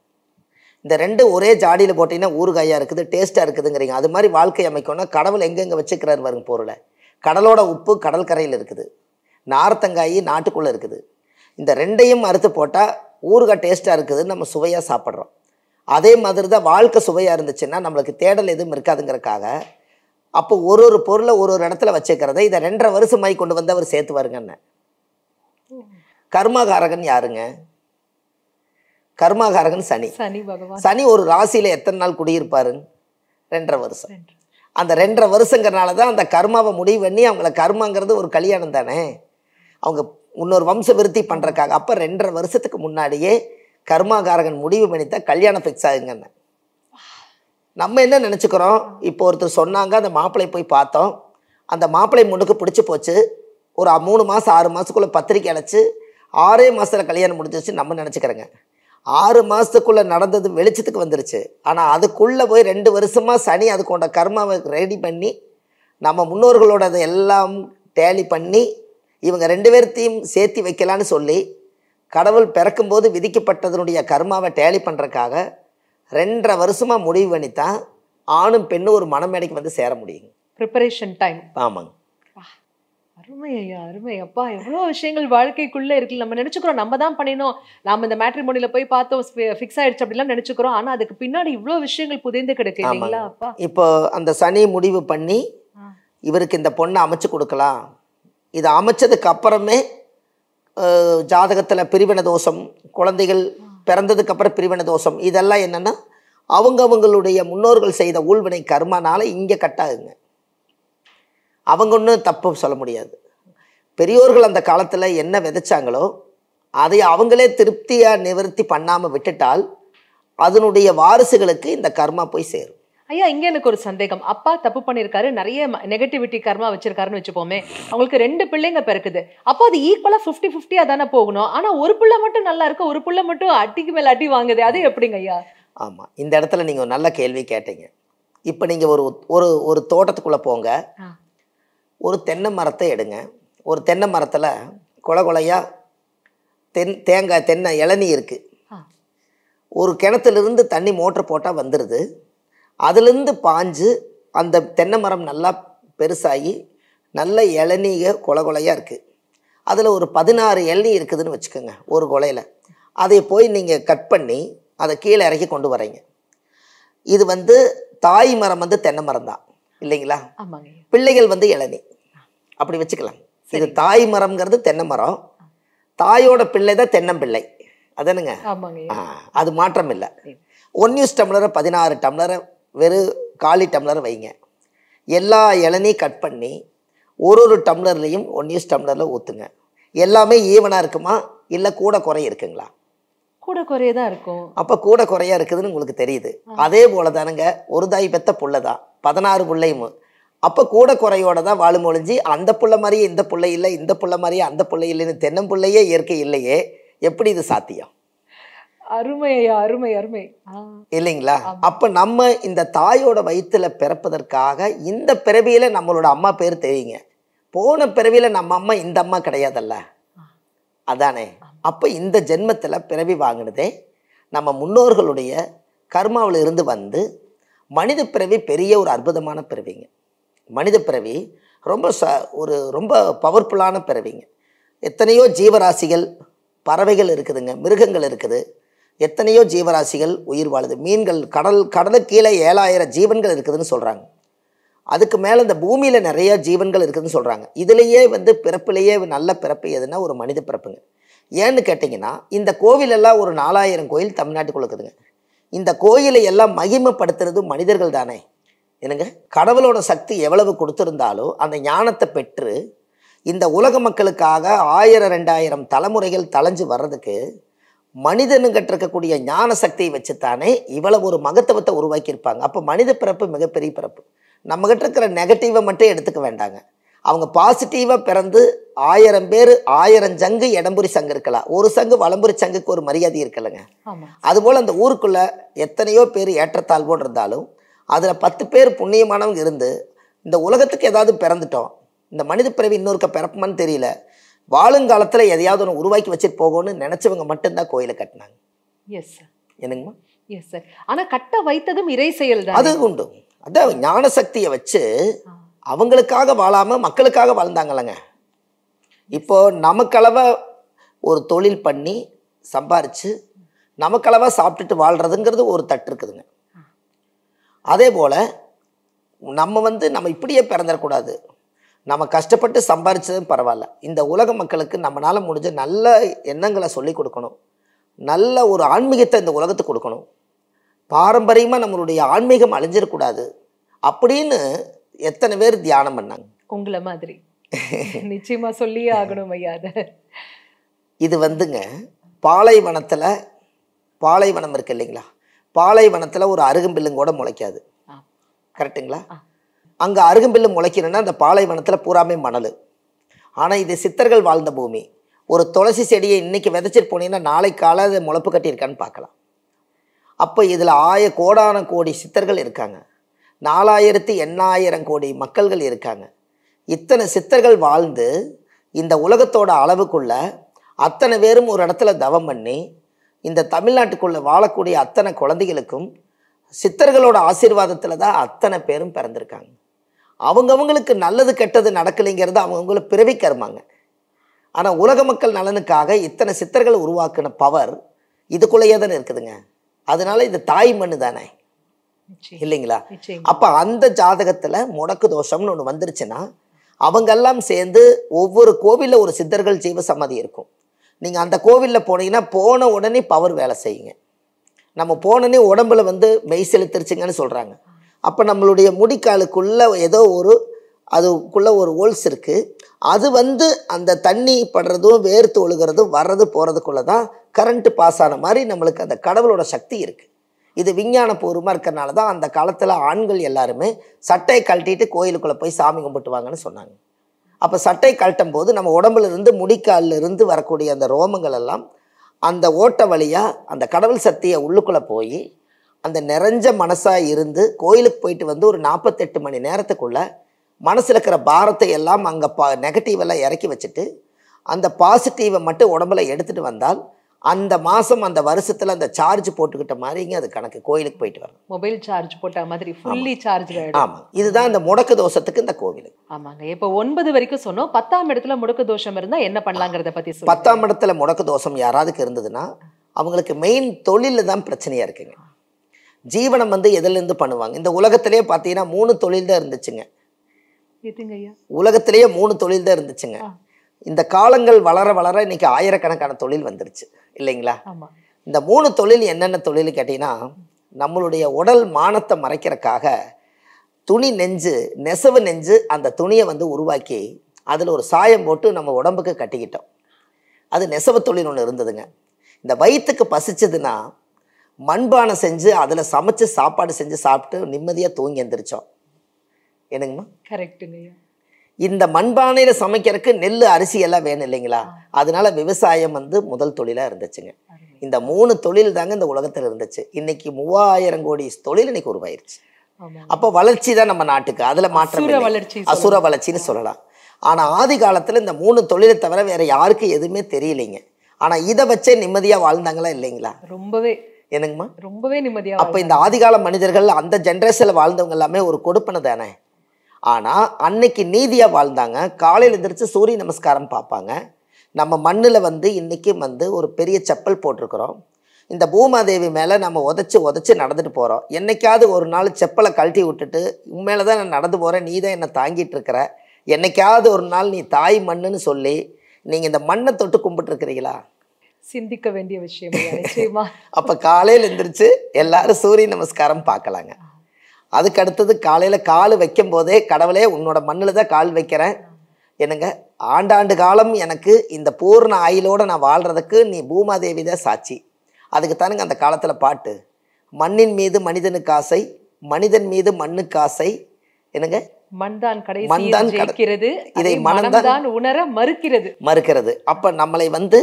இந்த ரெண்டு ஒரே ஜாடியில் போட்டிங்கன்னா ஊறுகாயாக இருக்குது, டேஸ்ட்டாக இருக்குதுங்கிறீங்க. அது மாதிரி வாழ்க்கை அமைக்கணும்னா கடவுள் எங்கெங்கே வச்சுக்கிறாரு வருங்க பொருளை. கடலோட உப்பு கடற்கரையில் இருக்குது, நார்த்தங்காய் நாட்டுக்குள்ளே இருக்குது. இந்த ரெண்டையும் அறுத்து போட்டால் ஊறுகாய் டேஸ்ட்டாக இருக்குதுன்னு நம்ம சுவையாக சாப்பிட்றோம். அதே மாதிரி தான் வாழ்க்கை சுவையாக இருந்துச்சுன்னா நம்மளுக்கு தேடல் எதுவும் இருக்காதுங்கிறக்காக அப்போ ஒரு ஒரு பொருளை ஒரு ஒரு இடத்துல வச்சுக்கிறத இதை 2.5 வருஷமாய் கொண்டு வந்து அவர் சேர்த்து வருங்கன்னு. கர்மகாரகன் யாருங்க? கர்மகாரகன் சனி. சனி ஒரு ராசியில் எத்தனை நாள் குடியிருப்பாரு? 2.5 வருஷம். அந்த 2.5 வருஷங்கிறனால தான் அந்த கர்மாவை முடிவு பண்ணி அவங்கள, கர்மாங்கிறது ஒரு கல்யாணம் தானே, அவங்க இன்னொரு வம்ச விருத்தி பண்ணுறக்காக. அப்போ 2.5 வருஷத்துக்கு முன்னாடியே கர்மாகாரகன் முடிவு பண்ணித்தான் கல்யாணம் ஃபிக்ஸ் ஆகுங்கன்னு. நம்ம என்ன நினச்சிக்கிறோம், இப்போ ஒருத்தர் சொன்னாங்க, அந்த மாப்பிள்ளை போய் பார்த்தோம், அந்த மாப்பிள்ளை முன்னுக்கு பிடிச்சி போச்சு, ஒரு 3 மாதம் 6 மாதத்துக்குள்ளே பத்திரிக்கை அடைச்சி 6 மாதத்தில் கல்யாணம் முடிஞ்சிச்சு நம்ம நினச்சிக்கிறோங்க. 6 மாதத்துக்குள்ளே நடந்தது வெளிச்சத்துக்கு வந்துருச்சு. ஆனால் அதுக்குள்ளே போய் 2 வருஷமாக சனி அதுக்கொண்ட கர்மாவை ரெடி பண்ணி நம்ம முன்னோர்களோட அதை எல்லாம் டேலி பண்ணி இவங்க 2 பேர்த்தையும் சேர்த்து வைக்கலான்னு சொல்லி கடவுள் பிறக்கும்போது விதிக்கப்பட்டதனுடைய கர்மாவை டேலி பண்ணுறக்காக 2.5 வருஷமாக முடிவு பண்ணித்தான் ஆணும் பெண்ணும் ஒரு மணமேடைக்கு வந்து சேர முடியுங்க. Preparation time. ஆமாங்க. அருமை ஐயா, அருமை. அப்பா, எவ்வளோ விஷயங்கள் வாழ்க்கைக்குள்ளே இருக்குல்ல. நம்ம நினச்சிக்கிறோம் நம்ம தான் பண்ணினோம், நாம் இந்த மேட்ரிமோனியில் போய் பார்த்தோம் ஃபிக்ஸ் ஆகிடுச்சு அப்படிலாம் நினச்சிக்கிறோம். ஆனால் அதுக்கு பின்னாடி இவ்வளோ விஷயங்கள் புதைந்து கிடக்கு இல்லைங்களா அப்பா? இப்போ அந்த சனி முடிவு பண்ணி இவருக்கு இந்த பொண்ணை அமைச்சு கொடுக்கலாம். இதை அமைச்சதுக்கு அப்புறமே ஜாதகத்தில் பிரிவின தோஷம், குழந்தைகள் பிறந்ததுக்கு அப்புறம் பிரிவின தோஷம், இதெல்லாம் என்னென்னா அவங்களுடைய முன்னோர்கள் செய்த ஊழ்வினை கர்மானால இங்கே கட்டாகுங்க. அவங்க ஒன்றும் தப்பு சொல்ல முடியாது. பெரியோர்கள் அந்த காலத்தில் என்ன விதைச்சாங்களோ அதை அவங்களே திருப்தியாக நிவர்த்தி பண்ணாமல் விட்டுட்டால் அதனுடைய வாரிசுகளுக்கு இந்த கர்மா போய் சேரும். ஐயா, இங்க எனக்கு ஒரு சந்தேகம். அப்பா தப்பு பண்ணியிருக்காரு, நிறைய நெகட்டிவிட்டி கர்மா வச்சிருக்காருன்னு வச்சுப்போமே, அவங்களுக்கு 2 பிள்ளைங்க பிறக்குது. அப்போ அது ஈக்குவலா 50-50 தானே போகணும். ஆனா ஒரு புள்ள மட்டும் நல்லா இருக்கு, ஒரு புள்ள மட்டும் அட்டிக்கு மேல அட்டி வாங்குது, அது எப்படிங்க ஐயா? ஆமாம், இந்த இடத்துல நீங்கள் ஒரு நல்ல கேள்வி கேட்டீங்க. இப்போ நீங்கள் ஒரு ஒரு ஒரு தோட்டத்துக்குள்ளே போங்க, ஒரு தென்னை மரத்தை எடுங்க. ஒரு தென்னை மரத்தில் கொலை கொலையாக தேங்காய் தென்னை இளநீ இருக்குது. ஒரு கிணத்துலேருந்து தண்ணி மோட்டர் போட்டால் வந்துடுது. அதுலேருந்து பாஞ்சு அந்த தென்னை மரம் நல்லா பெருசாகி நல்ல இளநீக கொலை கொலையாக இருக்குது. அதில் ஒரு 16 இளநீ இருக்குதுன்னு வச்சுக்கோங்க ஒரு கொலையில். அதை போய் நீங்கள் கட் பண்ணி அதை கீழே இறக்கி கொண்டு வரீங்க. இது தாய் மரம் தென்னை மரம் தான் இல்லைங்களா? பிள்ளைகள் இளநீ, அப்படி வச்சுக்கலாம். இது தாய் மரம்ங்கிறது தென்னை மரம், தாயோட பிள்ளை தான் தென்னம்பிள்ளை, அதானுங்க. அது மாற்றம் இல்லை. 1 யூஸ் டம்ளரை 16 டம்ளரை வெறும் காலி டம்ளரை வைங்க. எல்லா இளநீ கட் பண்ணி ஒரு டம்ளர்லேயும் 1 யூஸ் டம்ளரில் ஊற்றுங்க. எல்லாமே ஈவனாக இருக்குமா இல்லை கூட குறைய இருக்குங்களா? கூட குறைய தான் இருக்கும். அப்போ கூட குறையா இருக்குதுன்னு உங்களுக்கு தெரியுது. அதே போல தானுங்க ஒரு தாய் பெத்த புள்ள தான் 16 பிள்ளையும். அப்போ கூட குறையோட தான் வாழும் ஒழிஞ்சு அந்த புள்ள மாதிரியே இந்த புள்ளை இல்லை, இந்த புள்ள மாதிரியே அந்த புள்ளை இல்லைன்னு தென்னம்பிள்ளையே இயற்கை இல்லையே, எப்படி இது சாத்தியம்? அருமையா, அருமை அருமை இல்லைங்களா? அப்ப நம்ம இந்த தாயோட வயிற்றுல பிறப்பதற்காக இந்த பிறவியில நம்மளோட அம்மா பேர் தெரியுங்க, போன பிறவியில நம்ம அம்மா இந்த அம்மா கிடையாதல்ல, அதானே? அப்ப இந்த ஜென்மத்துல பிறவி வாங்கினதே நம்ம முன்னோர்களுடைய கர்மாவில் இருந்து மனித பிறவி பெரிய ஒரு அற்புதமான பிறவிங்க. மனித பிறவி ரொம்ப பவர்ஃபுல்லான பிறவிங்க. எத்தனையோ ஜீவராசிகள், பறவைகள் இருக்குதுங்க, மிருகங்கள் இருக்குது, எத்தனையோ ஜீவராசிகள் உயிர் வாழுது. மீன்கள், கடலுக்கு கீழே 7000 ஜீவன்கள் இருக்குதுன்னு சொல்கிறாங்க. அதுக்கு மேலே இந்த பூமியில் நிறைய ஜீவன்கள் இருக்குதுன்னு சொல்கிறாங்க. இதுலேயே பிறப்பிலேயே நல்ல பிறப்பு எதுனா ஒரு மனித பிறப்புங்க. ஏன்னு கேட்டிங்கன்னா, இந்த கோவிலெல்லாம் ஒரு 4000 கோயில் தமிழ்நாட்டுக்குள்ள இருக்குதுங்க. இந்த கோயிலை எல்லாம் மகிமைப்படுத்துறது மனிதர்கள் தானே என்னங்க? கடவுளோட சக்தி எவ்வளவு கொடுத்துருந்தாலும் அந்த ஞானத்தை பெற்று இந்த உலக மக்களுக்காக 1000-2000 தலைமுறைகள் தலைஞ்சு வர்றதுக்கு மனிதனுங்கிட்ட இருக்கக்கூடிய ஞான சக்தியை வச்சுத்தானே இவ்வளவு ஒரு மகத்துவத்தை உருவாக்கியிருப்பாங்க. அப்போ மனித பிறப்பு மிகப்பெரிய பிறப்பு. நம்மகிட்ட இருக்கிற நெகட்டிவை மட்டும் எடுத்துக்க வேண்டாங்க, அவங்க பாசிட்டிவாக பிறந்து 1000 பேர் 1000 சங்கு இடம்புரி சங்கு இருக்கலாம், ஒரு சங்கு வலம்புரி சங்குக்கு ஒரு மரியாதை இருக்கலைங்க. அதுபோல் அந்த ஊருக்குள்ளே எத்தனையோ பேர் ஏற்றத்தாழ்வோடு இருந்தாலும் அதில் 10 பேர் புண்ணியமானவங்க இருந்து இந்த உலகத்துக்கு ஏதாவது பிறந்துட்டோம், இந்த மனித பிறவி இன்னொருக்க பிறப்புமான்னு தெரியல, வாழுங்காலத்தில் எதையாவது ஒன்று உருவாக்கி வச்சுட்டு போகணும்னு நினச்சவங்க மட்டும்தான் கோயிலை கட்டினாங்க. Yes sir. என்னங்கம்மா? Yes sir. ஆனால் கட்ட வைத்ததும் இறை செயல் தான். அது உண்டு. அதான் ஞான சக்தியை வச்சு அவங்களுக்காக வாழாமல் மக்களுக்காக வாழ்ந்தாங்களங்க. இப்போ நமக்களவா ஒரு தொழில் பண்ணி சம்பாரித்து நமக்களவா சாப்பிட்டுட்டு வாழ்கிறதுங்கிறது ஒரு தட்டு இருக்குதுங்க. அதே போல் நம்ம இப்படியே பிறந்துடக்கூடாது, நம்ம கஷ்டப்பட்டு சம்பாரிச்சதும் பரவாயில்ல, இந்த உலக மக்களுக்கு நம்மளால் முடிஞ்ச நல்ல எண்ணங்களை சொல்லி கொடுக்கணும், நல்ல ஒரு ஆன்மீகத்தை இந்த உலகத்துக்கு கொடுக்கணும், பாரம்பரியமாக நம்மளுடைய ஆன்மீகம் அழிஞ்சிடக்கூடாது அப்படின்னு எத்தனை பேர் தியானம் பண்ணாங்க. உங்களை மாதிரி நிச்சயமா சொல்லியே ஆகணும் ஐயா. இது வந்துங்க பாலைவனம் இருக்கு இல்லைங்களா, பாலைவனத்தில் ஒரு அருகம்பில்லும் கூட முளைக்காது, கரெக்டுங்களா? அங்கே அருகம்பில்லு முளைக்கணுன்னா அந்த பாலைவனத்தில் பூராமே மணல். ஆனால் இது சித்தர்கள் வாழ்ந்த பூமி. ஒரு துளசி செடியை இன்றைக்கி விதைச்சிட்டு போனீங்கன்னா நாளை காலை அதை முளைப்பு கட்டியிருக்கான்னு பார்க்கலாம். அப்போ இதில் கோடான கோடி சித்தர்கள் இருக்காங்க, 4000 கோடி மக்கள்கள் இருக்காங்க. இத்தனை சித்தர்கள் வாழ்ந்து இந்த உலகத்தோட அளவுக்குள்ள அத்தனை பேரும் ஒரு இடத்துல தவம் பண்ணி இந்த தமிழ்நாட்டுக்குள்ளே வாழக்கூடிய அத்தனை குழந்தைகளுக்கும் சித்தர்களோட ஆசீர்வாதத்தில் தான் அத்தனை பேரும் பிறந்திருக்காங்க. அவங்கவுங்களுக்கு நல்லது கெட்டது நடக்கலைங்கிறது அவங்கவுங்கள பிறவி கருமாங்க. ஆனால் உலக மக்கள் நலனுக்காக இத்தனை சித்தர்கள் உருவாக்குன பவர் இதுக்குள்ளேயே தானே இருக்குதுங்க. அதனால இது தாய் மண்ணு தானே, இல்லைங்களா? அப்போ அந்த ஜாதகத்தில் முடக்கு தோஷம்னு ஒன்று வந்துருச்சுன்னா அவங்கெல்லாம் சேர்ந்து ஒவ்வொரு கோவிலில் ஒரு சித்தர்கள் ஜீவ சமாதி இருக்கும். நீங்கள் அந்த கோவிலில் போனீங்கன்னா போன உடனே பவர் வேலை செய்யுங்க. நம்ம போனோடனே உடம்புல மெய் செலுத்திருச்சுங்கன்னு சொல்கிறாங்க. அப்போ நம்மளுடைய முடிக்காலுக்குள்ளே ஏதோ அதுக்குள்ளே ஒரு ஹோல்ஸ் இருக்குது. அது அந்த தண்ணி படுறதும் வேர்த்து ஒழுகிறதும் வர்றது போகிறதுக்குள்ளே தான் கரண்ட்டு பாஸ் ஆன மாதிரி நம்மளுக்கு அந்த கடவுளோட சக்தி இருக்குது. இது விஞ்ஞானபூர்வமாக இருக்கிறனால தான் அந்த காலத்தில் ஆண்கள் எல்லாருமே சட்டையை கழட்டிட்டு கோயிலுக்குள்ளே போய் சாமி கும்பிட்டுவாங்கன்னு சொன்னாங்க. அப்போ சட்டை கழட்டும் போது நம்ம உடம்புல இருந்து முடிக்காலில் இருந்து வரக்கூடிய அந்த ரோமங்கள் எல்லாம் அந்த ஓட்ட வழியாக அந்த கடவுள் சக்தியை உள்ளுக்குள்ளே போய் அந்த நிறைஞ்ச மனசாக இருந்து கோயிலுக்கு போயிட்டு ஒரு 48 மணி நேரத்துக்குள்ளே மனசில் இருக்கிற பாரத்தை எல்லாம் அங்கே நெகட்டிவெல்லாம் இறக்கி வச்சுட்டு அந்த பாசிட்டிவை மட்டும் உடம்புல எடுத்துகிட்டு வந்தால் அந்த மாதம் அந்த வருஷத்தில் அந்த சார்ஜ் போட்டுக்கிட்ட மாதிரிங்க அது கணக்கு. கோயிலுக்கு போயிட்டு வரணும், மொபைல் சார்ஜ் போட்ட மாதிரி ஃபுல்லி சார்ஜ். ஆமாம், இதுதான் இந்த முடக்கு தோஷத்துக்கு இந்த கோவில். ஆமாங்க. இப்போ 9 வரைக்கும் சொன்னோம். 10ஆம் இடத்துல முடக்கு தோஷம் இருந்தால் என்ன பண்ணலாங்கிறத பற்றி சொல்லுங்க. 10ஆம் இடத்துல முடக்கு தோஷம் யாராவதுக்கு இருந்ததுன்னா அவங்களுக்கு மெயின் தொழிலில் தான் பிரச்சனையாக இருக்குங்க. ஜீவனம் எதுலேருந்து பண்ணுவாங்க. இந்த உலகத்திலேயே பார்த்தீங்கன்னா 3 தொழில் தான் இருந்துச்சுங்க. உலகத்திலேயே 3 தொழில் தான் இருந்துச்சுங்க. இந்த காலங்கள் வளர வளர இன்னைக்கு ஆயிரக்கணக்கான தொழில் வந்துருச்சு இல்லைங்களா? இந்த 3 தொழில் என்னென்ன தொழில் கேட்டீங்கன்னா, நம்மளுடைய உடல் மானத்தை மறைக்கிறதுக்காக துணி நெசவு நெஞ்சு அந்த துணியை உருவாக்கி அதில் ஒரு சாயம் போட்டு நம்ம உடம்புக்கு கட்டிக்கிட்டோம். அது நெசவு தொழில் ஒன்று இருந்ததுங்க. இந்த வயிற்றுக்கு பசிச்சதுன்னா மண்பானை செஞ்சு அதில் சமைச்சு சாப்பாடு செஞ்சு சாப்பிட்டு நிம்மதியாக தூங்கி எந்திரிச்சோம். என்னங்கம்மா? கரெக்டுங்க. இந்த மண்பானையில் சமைக்கிறதுக்கு நெல் அரிசி எல்லாம் வேணும் இல்லைங்களா? அதனால விவசாயம் முதல் தொழிலாக இருந்துச்சுங்க. இந்த 3 தொழில் தாங்க இந்த உலகத்தில் இருந்துச்சு. இன்னைக்கு 3000 கோடி தொழில் இன்னைக்கு உருவாயிருச்சு. அப்போ வளர்ச்சி தான் நம்ம நாட்டுக்கு, அதில் மாற்றம் அசுர வளர்ச்சின்னு சொல்லலாம். ஆனால் ஆதி காலத்தில் இந்த 3 தொழிலை தவிர வேற யாருக்கும் எதுவுமே தெரியலைங்க. ஆனால் இதை வச்சே நிம்மதியாக வாழ்ந்தாங்களா இல்லைங்களா? ரொம்பவே. என்னங்கம்மா? ரொம்பவே நிம்மதியாக. அப்போ இந்த ஆதிகால மனிதர்கள் அந்த ஜென்ரேஷனில் வாழ்ந்தவங்க எல்லாமே ஒரு கொடுப்பனை தானே. ஆனால் அன்னைக்கு நீதியாக வாழ்ந்தாங்க. காலையில் எந்திரிச்சு சூரிய நமஸ்காரம் பார்ப்பாங்க. நம்ம மண்ணில் இன்றைக்கி ஒரு பெரிய செப்பல் போட்டிருக்கிறோம். இந்த பூமாதேவி மேலே நம்ம உதச்சி நடந்துட்டு போகிறோம். என்னைக்காவது ஒரு நாள் செப்பலை கழட்டி விட்டுட்டு உண்மையில தான் நான் நடந்து போகிறேன், நீ தான் என்னை தாங்கிட்டு இருக்கிற, என்னைக்காவது ஒரு நாள் நீ தாய் மண்ணுன்னு சொல்லி நீங்கள் இந்த மண்ணை தொட்டு கும்பிட்டுருக்கிறீங்களா? சிந்திக்க வேண்டிய விஷயம் நிச்சயமா. அப்போ காலையில் எந்திரிச்சு எல்லாரும் சூரிய நமஸ்காரம் பார்க்கலாங்க. அதுக்கு அடுத்தது காலையில் கால் வைக்கும் போதே கடவுளே உன்னோட மண்ணில் தான் கால் வைக்கிறேன், என்னங்க ஆண்டாண்டு காலம் எனக்கு இந்த பூர்ண ஆயுளோடு நான் வாழ்கிறதுக்கு நீ பூமாதேவி தான் சாட்சி. அதுக்கு தானுங்க அந்த காலத்தில் பாட்டு, மண்ணின் மீது மனிதனுக்கு ஆசை, மனிதன் மீது மண்ணுக்கு ஆசை, என்னங்க மண்தான் கடைசியில் மண்தான் ஜெயிக்கிறது, இதை அதை மனம்தான் உணர மறுக்கிறது. மறுக்கிறது. அப்ப நம்மளை வந்து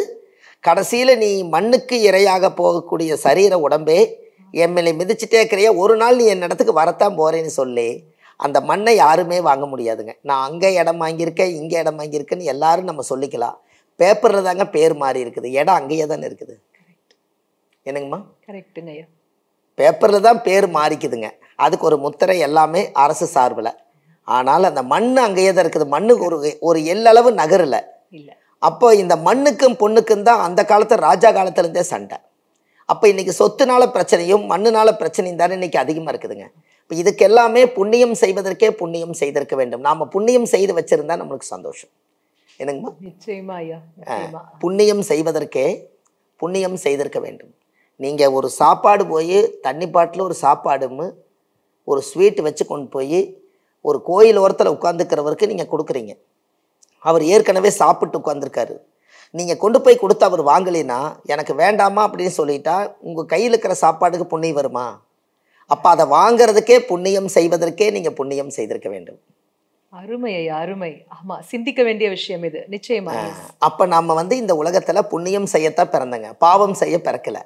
கடைசியில நீ மண்ணுக்கு இரையாக போகக்கூடிய சரீர உடம்பே எம்எல்ஏ மிதிச்சுட்டே இருக்கிறிய, ஒரு நாள் நீ என் இடத்துக்கு வரத்தான் போறேன்னு சொல்லி அந்த மண்ணை யாருமே வாங்க முடியாதுங்க. நான் அங்கே இடம் வாங்கியிருக்கேன், இங்கே இடம் வாங்கியிருக்கேன்னு எல்லாரும் நம்ம சொல்லிக்கலாம். பேப்பரில் தாங்க பேர் மாறி இருக்குது, இடம் அங்கேயே தானே இருக்குது. என்னங்கம்மா? கரெக்டுங்க ஐயா. பேப்பரில் தான் பேர் மாறிக்குதுங்க, அதுக்கு ஒரு முத்திரை எல்லாமே அரசு சார்பில். ஆனால் அந்த மண் அங்கேயே தான் இருக்குது, மண்ணுக்கு ஒரு எல்லளவு நகரில் இல்லை. அப்போ இந்த மண்ணுக்கும் பொண்ணுக்கும் தான் அந்த காலத்தில் ராஜா காலத்துலேருந்தே சண்டை. அப்போ இன்றைக்கி சொத்துனால பிரச்சனையும் மண்ணுனால பிரச்சனையும் தானே இன்றைக்கி அதிகமாக இருக்குதுங்க. இப்போ இதுக்கு எல்லாமே புண்ணியம் செய்வதற்கே புண்ணியம் செய்திருக்க வேண்டும். நாம் புண்ணியம் செய்து வச்சுருந்தா நம்மளுக்கு சந்தோஷம். என்னங்கம்மா? நிச்சயமா ஐயா. புண்ணியம் செய்வதற்கே புண்ணியம் செய்திருக்க வேண்டும். நீங்கள் ஒரு சாப்பாடு போய் தண்ணி பாட்டில் ஒரு சாப்பாடும் ஒரு ஸ்வீட் வச்சு கொண்டு போய் ஒரு கோயில் ஓரத்தில் உட்காந்துக்கிறவருக்கு நீங்கள் கொடுக்குறீங்க. அவர் ஏற்கனவே சாப்பிட்டு உட்காந்துருக்காரு. நீங்கள் கொண்டு போய் கொடுத்து அவர் வாங்கலினா எனக்கு வேண்டாமா அப்படின்னு சொல்லிட்டா உங்கள் கையில் இருக்கிற சாப்பாடுக்கு புண்ணியம் வருமா? அப்போ அதை வாங்கிறதுக்கே புண்ணியம் செய்வதற்கே நீங்கள் புண்ணியம் செய்திருக்க வேண்டும். அருமை ஐயா, அருமை. ஆமா, சிந்திக்க வேண்டிய விஷயம் இது. நிச்சயமா. அப்போ நம்ம வந்து இந்த உலகத்தில் புண்ணியம் செய்யத்தான் பிறந்தங்க, பாவம் செய்ய பிறக்கல.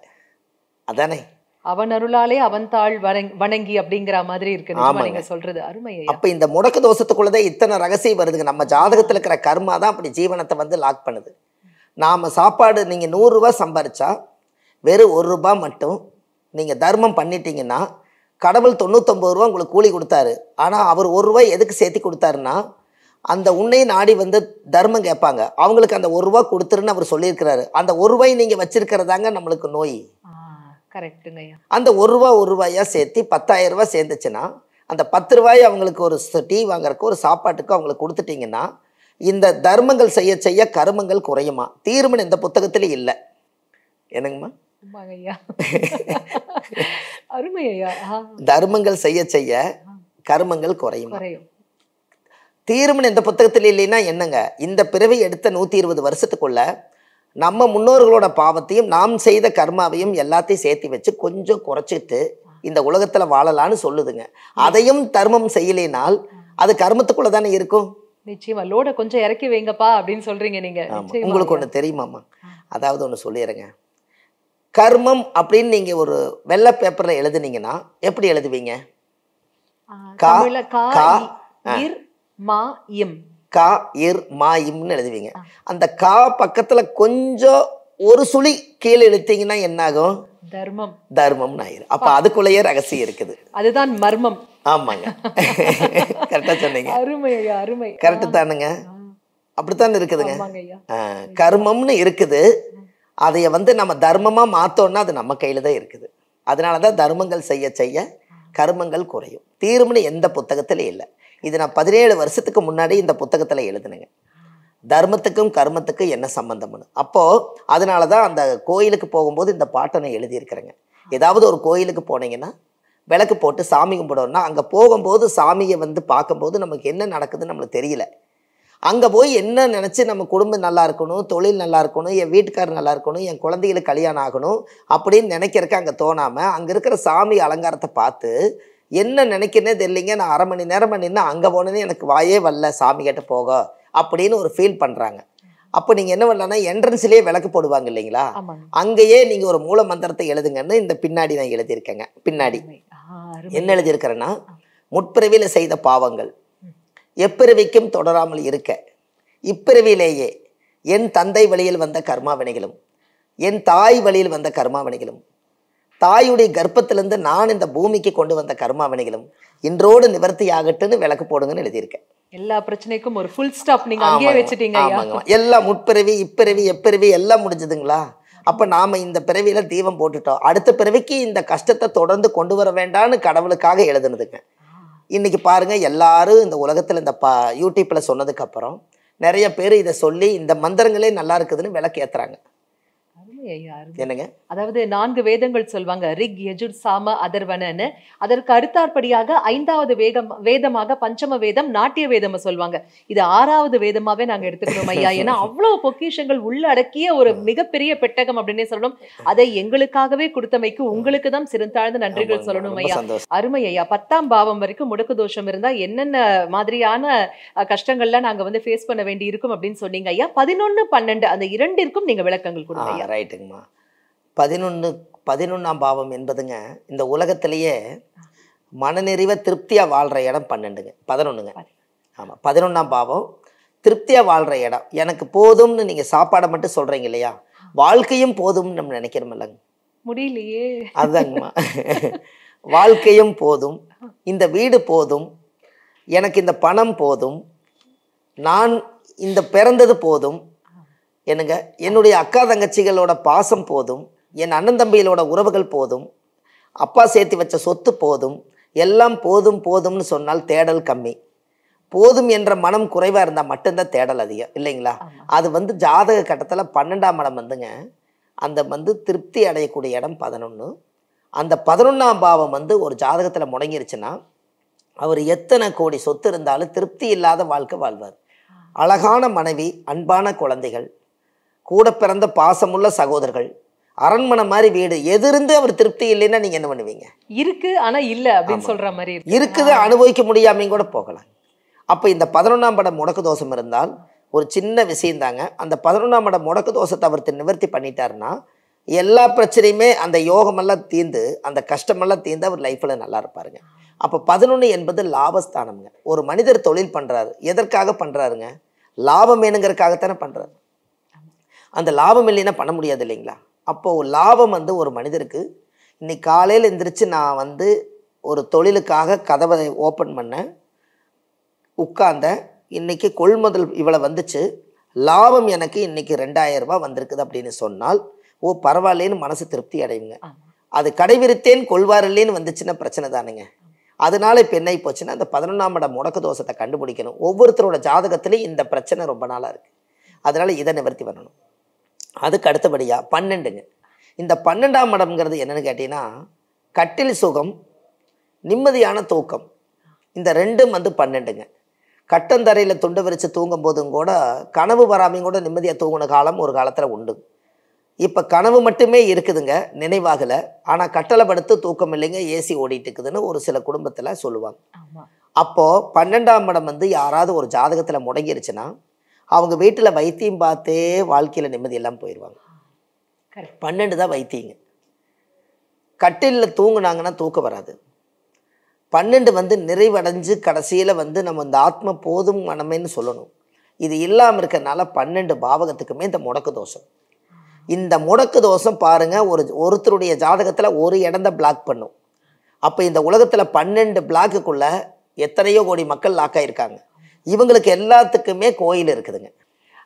அதானே? அவன் அருளாலே அவன் தாழ் வணங்கி அப்படிங்கிற மாதிரி இருக்கு. நீங்க சொல்றது அருமை. அப்ப இந்த முடக்கு தோஷத்துக்குள்ளதான் இத்தனை ரகசியம் வருதுங்க. நம்ம ஜாதகத்துல இருக்கிற கர்மா தான் அப்படி ஜீவனத்தை வந்து லாக் பண்ணுது. நாம சாப்பாடு நீங்க 100 ரூபாய் சம்பாரிச்சா வெறும் 1 ரூபாய் மட்டும் நீங்க தர்மம் பண்ணிட்டீங்கன்னா கடவுள் 99 ரூபா உங்களுக்கு கூலி கொடுத்தாரு. ஆனா அவர் 1 ரூபாய் எதுக்கு சேர்த்து கொடுத்தாருன்னா அந்த உன்னை நாடி வந்து தர்மம் கேட்பாங்க, அவங்களுக்கு அந்த 1 ரூபாய் கொடுத்துருன்னு அவர் சொல்லியிருக்கிறாரு. அந்த 1 ரூபாய் நீங்க வச்சிருக்கிறதாங்க நம்மளுக்கு நோய். அந்த 1 ரூபாயா சேர்த்து 10,000 ரூபாய் சேர்ந்துச்சுன்னா அந்த 10 ரூபாய் அவங்களுக்கு ஒரு டீ வாங்குறதுக்கு ஒரு சாப்பாட்டுக்கு அவங்களுக்கு கொடுத்துட்டீங்கன்னா இந்த தர்மங்கள் செய்ய செய்ய கர்மங்கள் குறையுமா? தீர்மன் இந்த புத்தகத்திலே இல்லை. என்னங்கம்மா? தர்மங்கள் செய்ய செய்ய கர்மங்கள் குறையுமா? தீர்மன் இந்த புத்தகத்தில் இல்லைன்னா என்னங்க? இந்த பிறவி எடுத்த 120 வருஷத்துக்குள்ள நம்ம முன்னோர்களோட பாவத்தையும் நாம் செய்த கர்மாவையும் எல்லாத்தையும் சேர்த்து வச்சு கொஞ்சம் குறைச்சிட்டு இந்த உலகத்துல வாழலான்னு சொல்லுதுங்க. அதையும் தர்மம் செய்யலைனால் அது கர்மத்துக்குள்ள தானே இருக்கும். நிச்சயமா லோட கொஞ்சம் இறக்கி வைங்கப்பா அப்படின்னு சொல்றீங்க நீங்க. உங்களுக்கு ஒண்ணு தெரியுமாமா? அதாவது ஒண்ணு சொல்லிடுறேங்க. கர்மம் அப்படின்னு நீங்க ஒரு வெள்ளை பேப்பர்ல எழுதுனீங்கன்னா எப்படி எழுதுவீங்க? கா இர் மா இம்னு எழுதுவீங்க. அந்த கா பக்கத்துல கொஞ்சம் ஒரு சுழி கீழே இழுத்தீங்கன்னா என்ன ஆகும்? தர்மம். தர்மம்னு ஆயிரும். அப்ப அதுக்குள்ளேயே ரகசியம் இருக்குது. அதுதான் மர்மம். ஆமாங்க, கரெக்டா சொன்னீங்க. அருமை அருமை. கரெக்டு தானுங்க, அப்படித்தான் இருக்குதுங்க. கர்மம்னு இருக்குது, அதைய வந்து நம்ம தர்மமா மாத்தோம்னா அது நம்ம கையில தான் இருக்குது. அதனாலதான் தர்மங்கள் செய்ய செய்ய கர்மங்கள் குறையும். தீர்வுன்னு எந்த புத்தகத்திலே இல்லை. இது நான் 17 வருஷத்துக்கு முன்னாடி இந்த புத்தகத்துல எழுதுனுங்க. தர்மத்துக்கும் கர்மத்துக்கும் என்ன சம்பந்தம்னு. அப்போ அதனாலதான் அந்த கோயிலுக்கு போகும்போது இந்த பாட்டை நான் எழுதியிருக்கிறேங்க. ஏதாவது ஒரு கோயிலுக்கு போனீங்கன்னா விளக்கு போட்டு சாமி கும்பிடணும்னா அங்கே போகும்போது சாமியை வந்து பார்க்கும்போது நமக்கு என்ன நடக்குதுன்னு நம்மளுக்கு தெரியல. அங்கே போய் என்ன நினச்சி நம்ம குடும்பம் நல்லா இருக்கணும், தொழில் நல்லா இருக்கணும், என் வீட்டுக்காரர் நல்லா இருக்கணும், என் குழந்தைகளுக்கு கல்யாணம் ஆகணும் அப்படின்னு நினைக்கிறக்கு அங்கே தோணாமல் அங்கே இருக்கிற சாமி அலங்காரத்தை பார்த்து என்ன நினைக்கிறனே தெரியலிங்க. நான் அரை மணி நேரம் நின்று அங்கே போனேன்னு எனக்கு வாயே வரல சாமி கிட்ட போக அப்படின்னு ஒரு ஃபீல் பண்ணுறாங்க. அப்போ நீங்கள் என்ன பண்ணலாம்னா என்ட்ரன்ஸ்லேயே விளக்கு போடுவாங்க இல்லைங்களா, அங்கேயே நீங்கள் ஒரு மூல மந்திரத்தை எழுதுங்கன்னு இந்த பின்னாடி நான் எழுதியிருக்கேங்க. பின்னாடி என்ன எழுதியிருக்கிறேன்னா, முற்பிறவியில் செய்த பாவங்கள் எப்பிறவிக்கும் தொடராமல் இருக்க இப்பிறவிலேயே என் தந்தை வழியில் வந்த கர்மாவினைகளும் என் தாய் வழியில் வந்த கர்மாவினைகளும் தாயுடைய கர்ப்பத்திலிருந்து நான் இந்த பூமிக்கு கொண்டு வந்த கர்மாவினைகளும் இன்றோடு நிவர்த்தி ஆகட்டுன்னு விளக்கு போடுங்கன்னு எழுதியிருக்கேன். எல்லா பிரச்சனைக்கும் ஒரு ஃபுல் ஸ்டாப் நீங்க அங்கேயே வச்சிட்டீங்க. எல்லாம் முற்பிறவி இப்பிறவி எப்பிறவி எல்லாம் முடிஞ்சதுங்களா. அப்ப நாம இந்த பிறவியில தீபம் போட்டுட்டோம், அடுத்த பிறவிக்கு இந்த கஷ்டத்தை தொடர்ந்து கொண்டு வர வேண்டாம்னு கடவுளுக்காக எழுதுனதுங்க. இன்னைக்கு பாருங்க எல்லாரும் இந்த உலகத்துல இந்த யூடியூப்ல சொன்னதுக்கு அப்புறம் நிறைய பேர் இதை சொல்லி இந்த மந்திரங்களே நல்லா இருக்குதுன்னு விளக்கு ஏத்துறாங்க. ஐயா, அருமை. என்னங்க? அதாவது 4 வேதங்கள் சொல்வாங்க, ரிக், யஜுர், சாம, அதர்வனன்னு. அதற்கு அடுத்தாற்படியாக 5வது வேதமாக பஞ்சம வேதம், நாட்டிய வேதம் சொல்வாங்க. இது 6வது வேதமாவே நாங்க எடுத்துக்கணும் ஐயா. ஏன்னா அவ்வளவு பொக்கிஷங்கள் உள்ளடக்கிய ஒரு மிகப்பெரிய பெட்டகம் அப்படின்னே சொல்லணும். அதை எங்களுக்காகவே கொடுத்தமைக்கு உங்களுக்கு தான் சிறந்தாழ்ந்த நன்றிகள் சொல்லணும் ரொம்ப ஐயா. சந்தோஷம். அருமை ஐயா. 10ஆம் பாவம் வரைக்கும் முடக்கு தோஷம் இருந்தா என்னென்ன மாதிரியான கஷ்டங்கள்லாம் நாங்க வந்து ஃபேஸ் பண்ண வேண்டி இருக்கும் அப்படின்னு சொன்னீங்க ஐயா. 11, 12 அந்த இரண்டிற்கும் நீங்க விளக்கங்கள் கொடுங்க ஐயா. ரைட்டுங்கம்மா. 11ஆம் பாவம் என்பதுங்க இந்த உலகத்திலேயே மனநிறைவ திருப்தியா வாழ்ற இடம் 12ங்க 11ங்க. ஆமா, 11ஆம் பாவம் திருப்தியா வாழ்ற இடம். எனக்கு போதும்னு நீங்க சாப்பாடை மட்டும் சொல்றீங்க இல்லையா, வாழ்க்கையும் போதும்னு நம்ம நினைக்கிறோம் இல்லைங்க? முடியலையே. அதுதாங்கம்மா. வாழ்க்கையும் போதும், இந்த வீடு போதும், எனக்கு இந்த பணம் போதும், நான் இந்த பிறந்தது போதும், என்னங்க என்னுடைய அக்கா தங்கச்சிகளோட பாசம் போதும், என் அண்ணன் தம்பிகளோட உறவுகள் போதும், அப்பா சேர்த்து வச்ச சொத்து போதும், எல்லாம் போதும் போதும்னு சொன்னால் தேடல் கம்மி. போதும் என்ற மனம் குறைவாக இருந்தால் மட்டும்தான் தேடல் அதிகம் இல்லைங்களா? அது வந்து ஜாதக கட்டத்தில் 12ஆம் இடம் வந்துங்க, அந்த திருப்தி அடையக்கூடிய இடம் 11. அந்த 11ஆம் பாவம் ஒரு ஜாதகத்தில் முடங்கிருச்சுன்னா அவர் எத்தனை கோடி சொத்து இருந்தாலும் திருப்தி இல்லாத வாழ்க்கை வாழ்வார். அழகான மனைவி, அன்பான குழந்தைகள், கூட பிறந்த பாசமுள்ள சகோதரர்கள், அரண்மனை மாதிரி வீடு, எது இருந்து அவர் திருப்தி இல்லைன்னா நீங்க என்ன பண்ணுவீங்க? இருக்கு ஆனா இல்ல அப்படின்னு சொல்ற மாதிரி இருக்குது, அனுபவிக்க முடியாமையும் கூட போகலாம். அப்ப இந்த 11ஆம் இடம் முடக்கு தோஷம் இருந்தால் ஒரு சின்ன விஷயம் தாங்க, அந்த 11ஆம் இடம் முடக்கு தோஷத்தை அவர் நிவர்த்தி பண்ணிட்டாருன்னா எல்லா பிரச்சனையுமே அந்த யோகமெல்லாம் தீர்ந்து, அந்த கஷ்டமெல்லாம் தீர்ந்து அவர் லைஃப்ல நல்லா இருப்பாருங்க. அப்போ 11 என்பது லாபஸ்தானம்ங்க. ஒரு மனிதர் தொழில் பண்றாரு, எதற்காக பண்றாருங்க? லாபம் வேணுங்கிறதுக்காகத்தானே பண்றாரு. அந்த லாபம் இல்லைன்னா பண்ண முடியாது இல்லைங்களா? அப்போ லாபம் ஒரு மனிதருக்கு, இன்னைக்கு காலையில் எந்திரிச்சு நான் ஒரு தொழிலுக்காக கதவை ஓப்பன் பண்ணேன், உட்கார்ந்தேன், இன்னைக்கு கொள்முதல் இவ்வளோ வந்துச்சு, லாபம் எனக்கு இன்னைக்கு 2000 ரூபாய் வந்திருக்குது அப்படின்னு சொன்னால், ஓ பரவாயில்லேன்னு மனசு திருப்தி அடையுங்க. அது கடைவிரித்தேன் கொள்வார் இல்லைன்னு வந்துச்சுன்னா பிரச்சனை தானுங்க. அதனால இப்போ என்ன போச்சுன்னா, அந்த 11ஆம் இடம் முடக்கு தோஷத்தை கண்டுபிடிக்கணும். ஒவ்வொருத்தரோட ஜாதகத்திலையும் இந்த பிரச்சனை ரொம்ப நாளாக இருக்குது. அதனால இதை நிவர்த்தி பண்ணணும். அதுக்கு அடுத்தபடியாக 12ங்க. இந்த 12ஆம் இடம்ங்கிறது என்னன்னு கேட்டீங்கன்னா, கட்டில் சுகம், நிம்மதியான தூக்கம், இந்த ரெண்டும் 12ங்க. கட்டந்தரையில் துண்டு விரித்து தூங்கும் போதும் கூட கனவு வராமையும் கூட நிம்மதியாக தூங்கின காலம் ஒரு காலத்தில் உண்டு. இப்போ கனவு மட்டுமே இருக்குதுங்க, நினைவாகலை. ஆனால் கட்டளை படுத்து தூக்கம் இல்லைங்க, ஏசி ஓடிட்டு இருக்குதுன்னு ஒரு சில குடும்பத்தில் சொல்லுவாங்க. அப்போது 12ஆம் இடம் யாராவது ஒரு ஜாதகத்தில் முடங்கிருச்சுன்னா அவங்க வீட்டில் வைத்தியம் பார்த்தே வாழ்க்கையில் நிம்மதி எல்லாம் போயிடுவாங்க. 12 தான் வைத்தியங்க. கட்டிலில் தூங்குனாங்கன்னா தூக்கம் வராது. 12 நிறைவடைஞ்சு கடைசியில் நம்ம இந்த ஆத்ம போதும் மனமேன்னு சொல்லணும். இது இல்லாமல் இருக்கிறதுனால 12 பாவகத்துக்குமே இந்த முடக்கு தோஷம். இந்த முடக்கு தோஷம் பாருங்க, ஒருத்தருடைய ஜாதகத்தில் ஒரு இடம் தான் பிளாக் பண்ணும். அப்போ இந்த உலகத்தில் 12 பிளாக்குக்குள்ள எத்தனையோ கோடி மக்கள் லாக் ஆயிருக்காங்க. இவங்களுக்கு எல்லாத்துக்குமே கோயில் இருக்குதுங்க.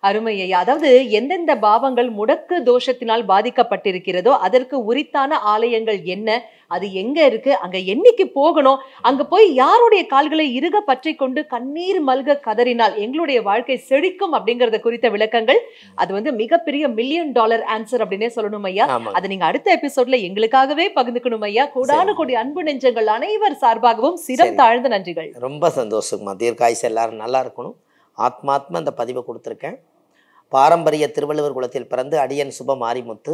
அருமை ஐயா. அதாவது எந்தெந்த பாவங்கள் முடக்கு தோஷத்தினால் பாதிக்கப்பட்டிருக்கிறதோ அதற்கு உரித்தான ஆலயங்கள் என்ன, அது எங்க இருக்கு, அங்க என்னைக்கு போகணும், அங்க போய் யாருடைய கால்களை இறுக பற்றி கொண்டு கண்ணீர் மல்க கதறினால் எங்களுடைய வாழ்க்கை செழிக்கும் அப்படிங்கறத குறித்த விளக்கங்கள். அது மிகப்பெரிய $1 மில்லியன் ஆன்சர் அப்படின்னே சொல்லணும் ஐயா. அதை நீங்க அடுத்த எபிசோட்ல எங்களுக்காகவே பகிர்ந்துக்கணும் ஐயா. கோடானு கோடி அன்பு நெஞ்சங்கள் அனைவர் சார்பாகவும் சிரம் தாழ்ந்த நன்றிகள். ரொம்ப சந்தோஷமா. தீர்க்காயுசு எல்லாரும் நல்லா இருக்கணும். ஆத்மாத்மா இந்த பதிவை கொடுத்துருக்கேன். பாரம்பரிய திருவள்ளுவர் குலத்தில் பிறந்து அடியன் சுப மாரிமுத்து.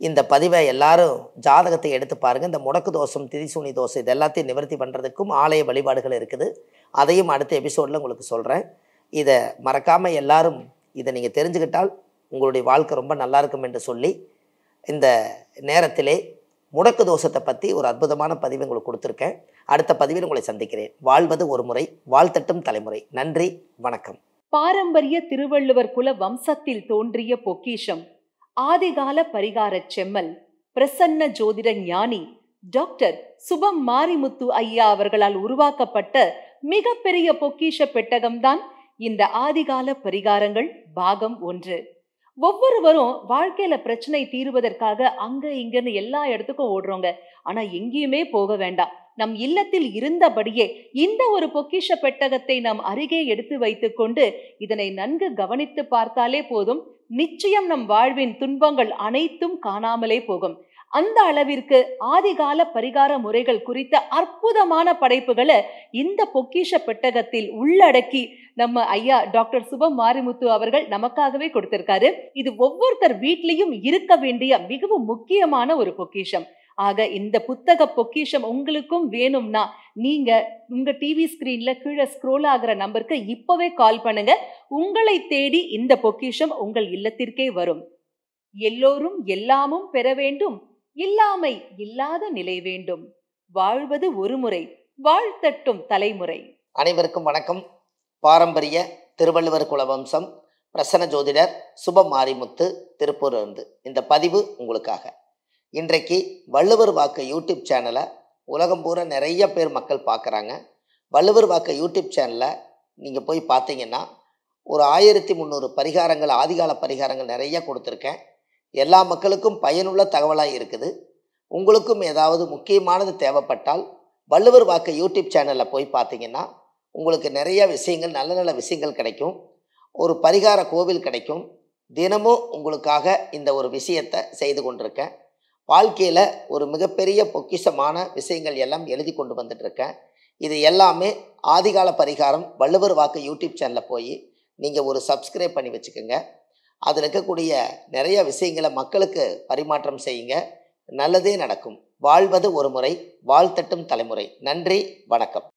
இந்த பதிவை எல்லாரும் ஜாதகத்தை எடுத்து பாருங்கள். இந்த முடக்கு தோஷம், திரிசூனி தோஷம், இது எல்லாத்தையும் நிவர்த்தி பண்ணுறதுக்கும் ஆலய வழிபாடுகள் இருக்குது. அதையும் அடுத்த எபிசோடில் உங்களுக்கு சொல்கிறேன். இதை மறக்காமல் எல்லாரும் இதை நீங்கள் தெரிஞ்சுக்கிட்டால் உங்களுடைய வாழ்க்கை ரொம்ப நல்லா இருக்கும் என்று சொல்லி, இந்த நேரத்திலே முடக்கு தோஷத்தை பற்றி ஒரு அற்புதமான பதிவை உங்களுக்கு கொடுத்துருக்கேன். அடுத்த பதிவில் உங்களை சந்திக்கிறேன். வாழ்வது ஒரு முறை, வாழ்த்தட்டும் தலைமுறை. நன்றி, வணக்கம். பாரம்பரிய திருவள்ளுவர் குல வம்சத்தில் தோன்றிய பொக்கிஷம், ஆதிகால பரிகார செம்மல், பிரசன்ன ஜோதிட ஞானி டாக்டர் சுபம் மாரிமுத்து ஐயா அவர்களால் உருவாக்கப்பட்ட மிகப்பெரிய பொக்கிஷ பெட்டகம்தான் இந்த ஆதிகால பரிகாரங்கள் பாகம் 1. ஒவ்வொருவரும் வாழ்க்கையில பிரச்சனை தீருவதற்காக அங்க இங்கன்னு எல்லா இடத்துக்கும் ஓடுறோங்க. ஆனா எங்கேயுமே போக வேண்டாம். நம் இல்லத்தில் இருந்தபடியே இந்த ஒரு பொக்கிஷ பெட்டகத்தை நம் அருகே எடுத்து வைத்துக் கொண்டு இதனை நன்கு கவனித்து பார்த்தாலே போதும், நிச்சயம் நம் வாழ்வின் துன்பங்கள் அனைத்தும் காணாமலே போகும். அந்த அளவிற்கு ஆதிகால பரிகார முறைகள் குறித்த அற்புதமான படைப்புகளை இந்த பொக்கிஷ பெட்டகத்தில் உள்ளடக்கி நம்ம ஐயா டாக்டர் சுப மாரிமுத்து அவர்கள் நமக்காகவே கொடுத்திருக்காரு. இது ஒவ்வொருத்தர் வீட்லயும் இருக்க வேண்டிய மிகவும் முக்கியமான ஒரு பொக்கிஷம். ஆக இந்த புத்தக பொக்கிஷம் உங்களுக்கும் வேணும்னா நீங்க உங்க டிவி ஸ்கிரீன்ல கீழே ஸ்க்ரோல் ஆகிற நம்பருக்கு இப்பவே கால் பண்ணுங்க. உங்களை தேடி இந்த பொக்கிஷம் உங்கள் இல்லத்திற்கே வரும். எல்லோரும் எல்லாமும் பெற வேண்டும், இல்லாமை இல்லாத நிலை வேண்டும். வாழ்வது ஒரு முறை, வாழ்த்தட்டும் தலைமுறை. அனைவருக்கும் வணக்கம். பாரம்பரிய திருவள்ளுவர் குலவம்சம் பிரசன்ன ஜோதிடர் சுப மாரிமுத்து திருப்பூர் இருந்து இந்த பதிவு உங்களுக்காக. இன்றைக்கு வள்ளுவர் வாக்கு யூடியூப் சேனலை உலகம் பூரா நிறைய பேர் மக்கள் பார்க்குறாங்க. வள்ளுவர் வாக்கு யூடியூப் சேனலில் நீங்கள் போய் பார்த்தீங்கன்னா ஒரு 1300 பரிகாரங்கள், ஆதிகால பரிகாரங்கள் நிறைய கொடுத்துருக்கேன். எல்லா மக்களுக்கும் பயனுள்ள தகவலாக இருக்குது. உங்களுக்கும் ஏதாவது முக்கியமானது தேவைப்பட்டால் வள்ளுவர் வாக்கு யூடியூப் சேனலில் போய் பார்த்தீங்கன்னா உங்களுக்கு நிறைய விஷயங்கள், நல்ல நல்ல விஷயங்கள் கிடைக்கும். ஒரு பரிகார கோவில் கிடைக்கும். தினமும் உங்களுக்காக இந்த ஒரு விஷயத்தை செய்து கொண்டிருக்கேன். வாழ்க்கையில் ஒரு மிகப்பெரிய பொக்கிஷமான விஷயங்கள் எல்லாம் எழுதி கொண்டு வந்துட்டுருக்கேன். இது எல்லாமே ஆதிகால பரிகாரம் வள்ளுவர் வாக்கு யூடியூப் சேனலில் போய் நீங்கள் ஒரு சப்ஸ்கிரைப் பண்ணி வச்சுக்கோங்க. அதில் இருக்கக்கூடிய நிறைய விஷயங்களை மக்களுக்கு பரிமாற்றம் செய்யுங்க. நல்லதே நடக்கும். வாழ்வது ஒரு முறை, வாழ்த்தட்டும் தலைமுறை. நன்றி, வணக்கம்.